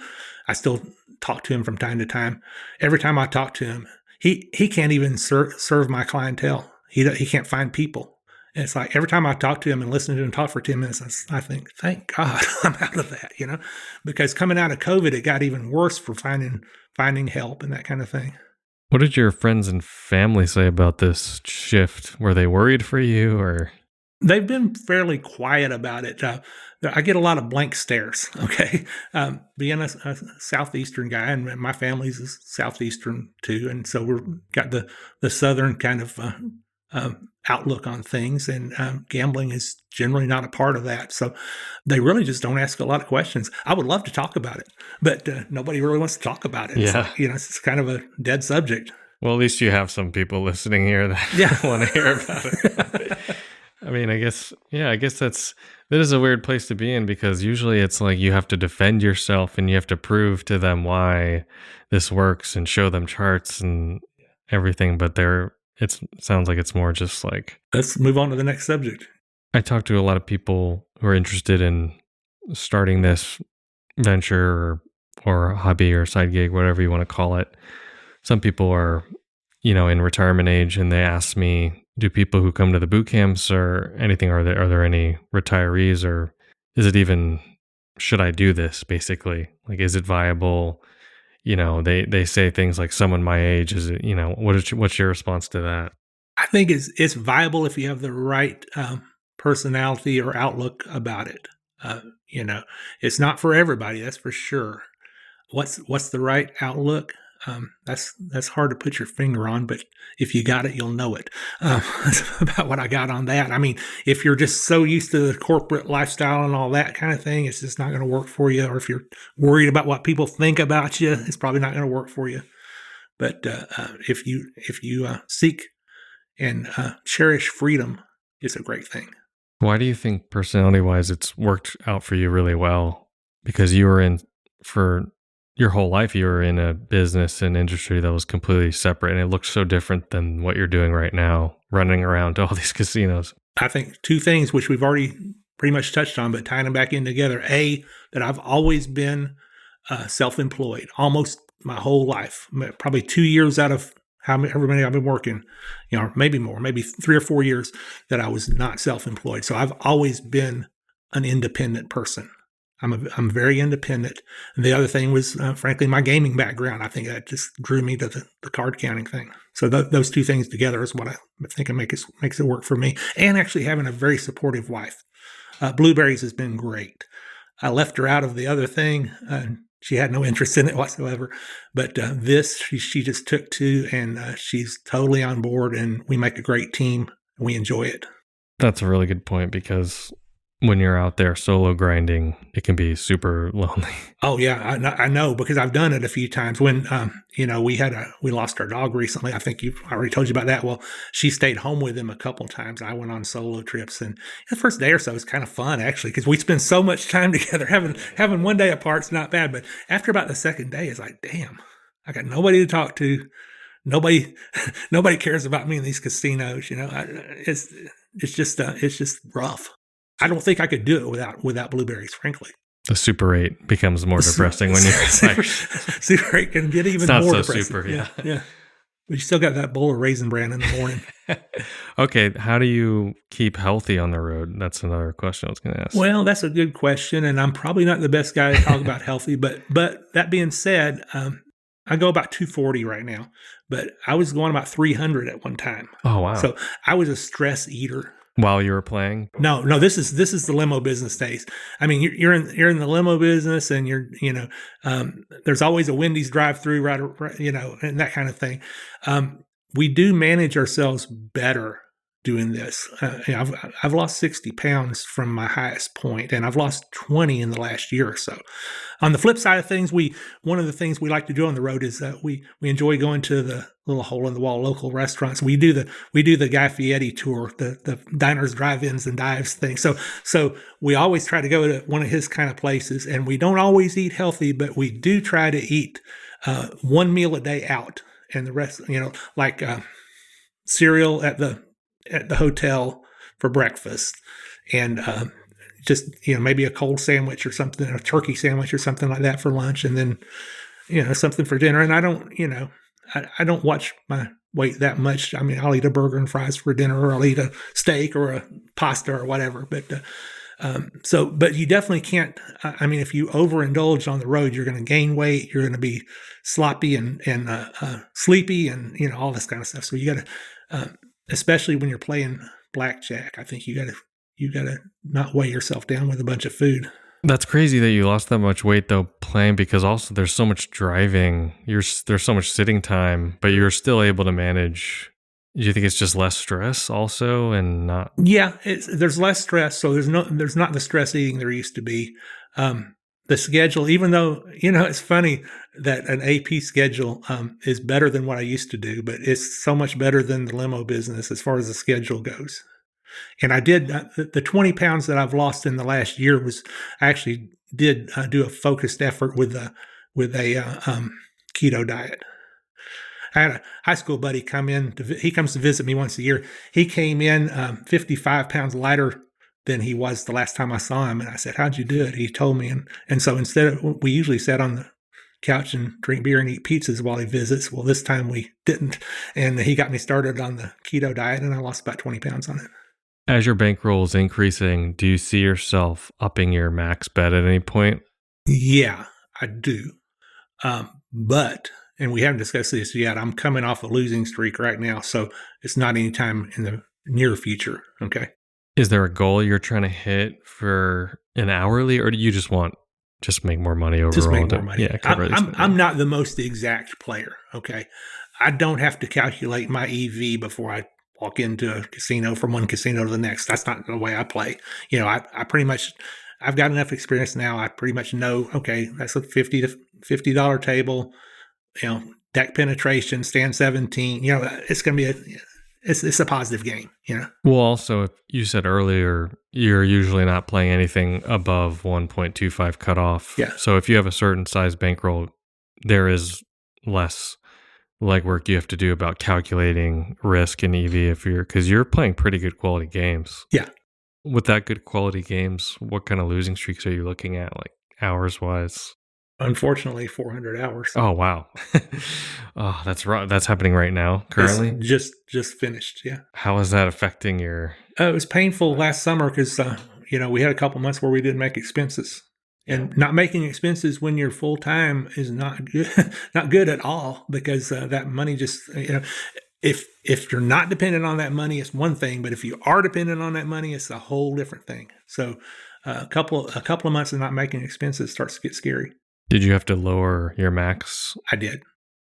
I still talk to him from time to time. Every time I talk to him, he can't even serve my clientele. He can't find people. And it's like every time I talk to him and listen to him talk for 10 minutes, I think, thank God I'm out of that, because coming out of COVID, it got even worse for finding help and that kind of thing. What did your friends and family say about this shift? Were they worried for you, or? They've been fairly quiet about it. I get a lot of blank stares, okay? Being a Southeastern guy, and my family's is Southeastern too, and so we've got the Southern kind of outlook on things, and gambling is generally not a part of that. So they really just don't ask a lot of questions. I would love to talk about it, but nobody really wants to talk about it. Yeah. It's kind of a dead subject. Well, at least you have some people listening here that want to hear about it. I mean, I guess that is a weird place to be in, because usually it's like you have to defend yourself and you have to prove to them why this works and show them charts and everything. But it sounds like it's more just like, let's move on to the next subject. I talk to a lot of people who are interested in starting this venture or hobby or side gig, whatever you want to call it. Some people are, in retirement age, and they ask me, do people who come to the boot camps or anything, are there any retirees, or is it even, should I do this, basically? Like, is it viable? They say things like, someone my age, is it, what's your response to that? I think it's viable if you have the right personality or outlook about it. It's not for everybody, that's for sure. What's the right outlook? That's hard to put your finger on, but if you got it, you'll know it. That's about what I got on that. I mean, if you're just so used to the corporate lifestyle and all that kind of thing, it's just not going to work for you. Or if you're worried about what people think about you, it's probably not going to work for you. But if you seek and cherish freedom, it's a great thing. Why do you think personality-wise it's worked out for you really well? Because you were in, for your whole life, you were in a business and industry that was completely separate, and it looks so different than what you're doing right now, running around to all these casinos. I think two things, which we've already pretty much touched on, but tying them back in together. A, that I've always been self-employed almost my whole life, probably 2 years out of however many I've been working, maybe more, maybe 3 or 4 years that I was not self-employed. So I've always been an independent person. I'm very independent. And the other thing was, frankly, my gaming background. I think that just drew me to the card counting thing. So those two things together is what I think makes it work for me. And actually having a very supportive wife. Blueberries has been great. I left her out of the other thing. She had no interest in it whatsoever. But this, she just took to, and she's totally on board, and we make a great team, and we enjoy it. That's a really good point, because when you're out there solo grinding, it can be super lonely. Oh yeah, I know, because I've done it a few times. When we lost our dog recently. I think I already told you about that. Well, she stayed home with him a couple of times. I went on solo trips, and the first day or so was kind of fun actually, because we spend so much time together. Having one day apart's not bad, but after about the second day, it's like, damn, I got nobody to talk to. Nobody cares about me in these casinos. It's just rough. I don't think I could do it without blueberries, frankly. The Super 8 becomes more depressing when you're Super 8 can get even more depressing. Super, yeah. But you still got that bowl of Raisin Bran in the morning. Okay, how do you keep healthy on the road? That's another question I was going to ask. Well, that's a good question, and I'm probably not the best guy to talk about healthy, but that being said, I go about 240 right now, but I was going about 300 at one time. Oh, wow. So I was a stress eater. While you were playing? No, this is the limo business days. I mean, you're in the limo business, and there's always a Wendy's drive-through, right, and that kind of thing. We do manage ourselves better doing this. I've lost 60 pounds from my highest point, and I've lost 20 in the last year or so. On the flip side of things, one of the things we like to do on the road is that we enjoy going to the little hole-in-the-wall local restaurants. We do the Guy Fieri tour, the diners, drive-ins, and dives thing. So we always try to go to one of his kind of places, and we don't always eat healthy, but we do try to eat one meal a day out, and the rest, like cereal at the hotel for breakfast, and just maybe a cold sandwich or something, a turkey sandwich or something like that for lunch, and then something for dinner. And I don't watch my weight that much. I mean, I'll eat a burger and fries for dinner, or I'll eat a steak or a pasta or whatever. But but you definitely can't. I mean, if you overindulge on the road, you're going to gain weight. You're going to be sloppy and sleepy, and all this kind of stuff. So you got to, especially when you're playing blackjack, I think you got to not weigh yourself down with a bunch of food. That's crazy that you lost that much weight though playing, because also there's so much driving. There's so much sitting time, but you're still able to manage. Do you think it's just less stress also, and not? Yeah, there's less stress, so there's not the stress eating there used to be. The schedule, even though it's funny that an AP schedule is better than what I used to do, but it's so much better than the limo business as far as the schedule goes. And I did the 20 pounds that I've lost in the last year I actually did do a focused effort with a keto diet. I had a high school buddy come in. He comes to visit me once a year. He came in 55 pounds lighter than he was the last time I saw him. And I said, "How'd you do it?" He told me. And so we usually sat on the couch and drink beer and eat pizzas while he visits. Well, this time we didn't. And he got me started on the keto diet, and I lost about 20 pounds on it. As your bankroll is increasing, do you see yourself upping your max bet at any point? Yeah, I do. And we haven't discussed this yet, I'm coming off a losing streak right now, so it's not any time in the near future, okay? Is there a goal you're trying to hit for an hourly, or do you just want just make more money overall. Just make more money. Yeah, cover I'm not the most exact player. Okay, I don't have to calculate my EV before I walk into a casino from one casino to the next. That's not the way I play. You know, I pretty much, I've got enough experience now. I pretty much know, okay, that's a $50 table, you know, deck penetration, stand 17, you know, it's going to be it's a positive game, you know. Well, also, if you said earlier, you're usually not playing anything above 1.25 cutoff. Yeah. So if you have a certain size bankroll, there is less legwork you have to do about calculating risk and EV because you're playing pretty good quality games. Yeah. With that good quality games, what kind of losing streaks are you looking at, like hours wise? Unfortunately, 400 hours. Oh, wow. Oh, that's right. That's happening right now, currently? It's just finished, yeah. How is that affecting your... It was painful last summer because, you know, we had a couple months where we didn't make expenses. And not making expenses when you're full-time is not good, not good at all, because that money just, you know, if you're not dependent on that money, it's one thing. But if you are dependent on that money, it's a whole different thing. So a couple of months of not making expenses starts to get scary. Did you have to lower your max? I did.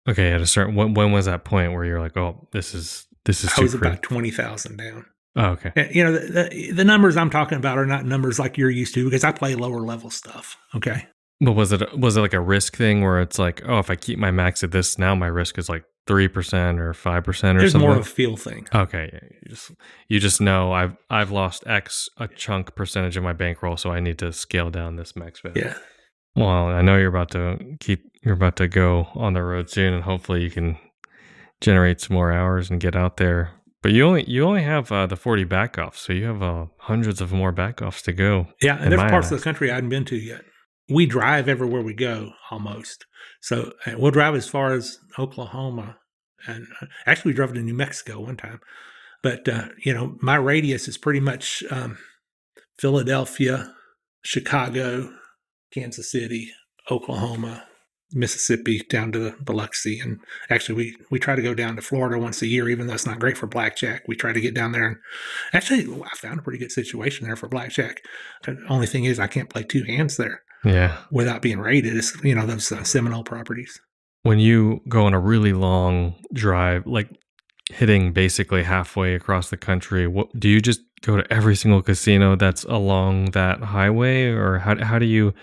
Okay, at a certain when was that point where you're like, oh, this is too I was about 20,000 down. Oh, okay. And, you know, the numbers I'm talking about are not numbers like you're used to, because I play lower level stuff. Okay. But was it like a risk thing where it's like, oh, if I keep my max at this now, my risk is like 3% or 5% or something? There's more of a feel thing. Okay, yeah, you just know I've lost a chunk percentage of my bankroll, so I need to scale down this max bet. Yeah. Well, I know you're about to go on the road soon, and hopefully you can generate some more hours and get out there. But you only have the 40 backoffs, so you have hundreds of more backoffs to go. Yeah, and there's parts of the country I hadn't been to yet. We drive everywhere we go, almost. So we'll drive as far as Oklahoma, and actually we drove to New Mexico one time. But you know, my radius is pretty much Philadelphia, Chicago, Kansas City, Oklahoma, Mississippi, down to Biloxi. And actually, we try to go down to Florida once a year, even though it's not great for blackjack. We try to get down there. And actually, I found a pretty good situation there for blackjack. The only thing is I can't play two hands there. Yeah. Without being rated. It's, you know, those Seminole properties. When you go on a really long drive, like hitting basically halfway across the country, what do you just go to every single casino that's along that highway? Or how do you...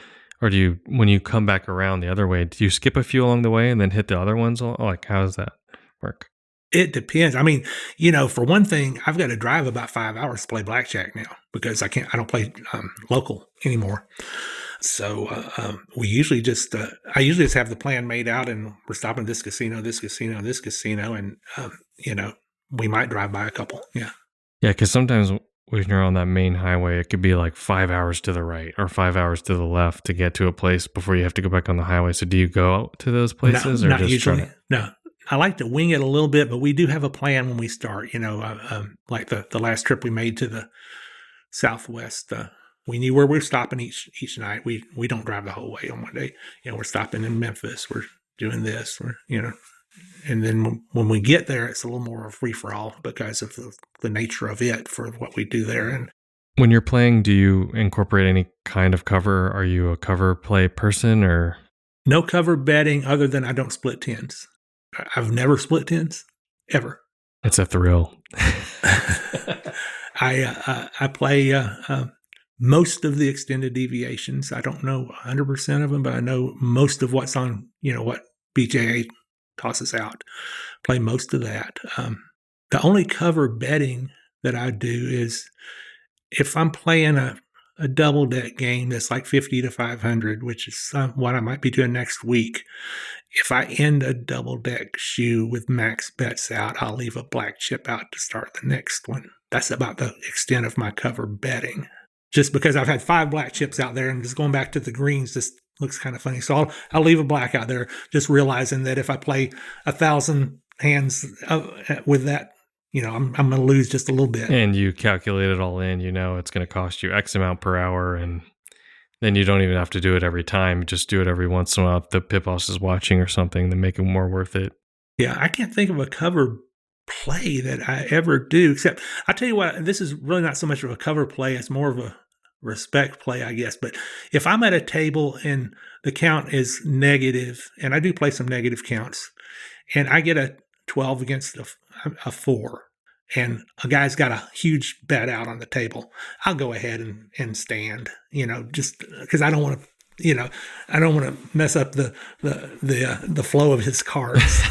Or do you, when you come back around the other way, do you skip a few along the way and then hit the other ones? Like, how does that work? It depends. I mean, you know, for one thing, I've got to drive about 5 hours to play blackjack now, because I don't play local anymore. So we usually just, I usually just have the plan made out, and we're stopping this casino, this casino, this casino. And, you know, we might drive by a couple. Yeah. Yeah. Cause sometimes when you're on that main highway, it could be like 5 hours to the right or 5 hours to the left to get to a place before you have to go back on the highway. So do you go out to those places? No, or not just usually. No, I like to wing it a little bit, but we do have a plan when we start. You know, like the last trip we made to the Southwest, we knew where we were stopping each night. We don't drive the whole way on one day. You know, we're stopping in Memphis. We're doing this. We're, you know. And then when we get there, it's a little more of free-for-all because of the nature of it for what we do there. And when you're playing, do you incorporate any kind of cover? Are you a cover play person or? No cover betting other than I don't split tens. I've never split tens, ever. It's a thrill. I play most of the extended deviations. I don't know 100% of them, but I know most of what's on, you know, what BJA tosses out. Play most of that. The only cover betting that I do is if I'm playing a double deck game that's like 50 to 500, which is what I might be doing next week. If I end a double deck shoe with max bets out, I'll leave a black chip out to start the next one. That's about the extent of my cover betting. Just because I've had 5 black chips out there, and just going back to the greens just looks kind of funny. So I'll leave a black out there, just realizing that if I play 1,000 hands with that, you know, I'm going to lose just a little bit. And you calculate it all in, you know, it's going to cost you X amount per hour, and then you don't even have to do it every time. Just do it every once in a while if the pit boss is watching or something to make it more worth it. Yeah, I can't think of a cover play that I ever do, except I'll tell you what, this is really not so much of a cover play. It's more of respect play, I guess. But if I'm at a table and the count is negative, and I do play some negative counts, and I get a 12 against a 4, and a guy's got a huge bet out on the table, I'll go ahead and stand, just because I don't want to, I don't want to mess up the flow of his cards.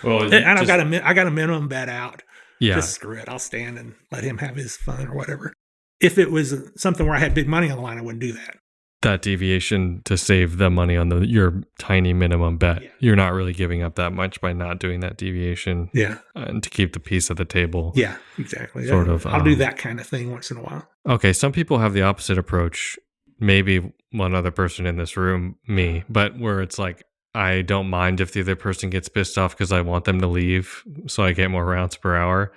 Well, and I got a minimum bet out. Yeah. Just screw it. I'll stand and let him have his fun or whatever. If it was something where I had big money on the line, I wouldn't do that. That deviation to save the money on your tiny minimum bet. Yeah. You're not really giving up that much by not doing that deviation. Yeah. And to keep the piece at the table. Yeah, exactly. Sort of. I'll do that kind of thing once in a while. Okay. Some people have the opposite approach. Maybe one other person in this room, me, but where it's like, I don't mind if the other person gets pissed off because I want them to leave so I get more rounds per hour.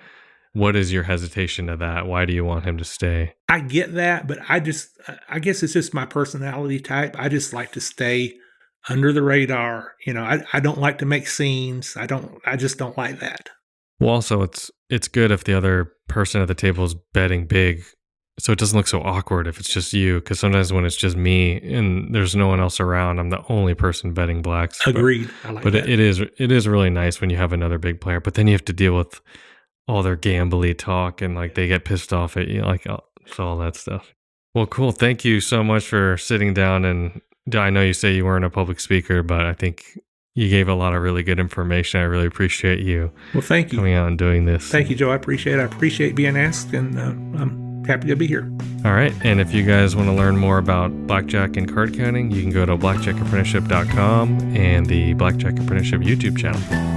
What is your hesitation to that? Why do you want him to stay? I get that, but I guess it's just my personality type. I just like to stay under the radar. I don't like to make scenes. I just don't like that. Well, also it's good if the other person at the table is betting big, so it doesn't look so awkward if it's just you. Because sometimes when it's just me and there's no one else around, I'm the only person betting blacks. Agreed. I like that. It is really nice when you have another big player, but then you have to deal with all their gambly talk and like they get pissed off at you, like all that stuff. Well, cool. Thank you so much for sitting down. And I know you say you weren't a public speaker, but I think you gave a lot of really good information. I really appreciate you. Well, thank you coming out and doing this. Thank you, Joe. I appreciate being asked, and I'm happy to be here. All right. And if you guys want to learn more about blackjack and card counting, you can go to blackjackapprenticeship.com and the Blackjack Apprenticeship YouTube channel.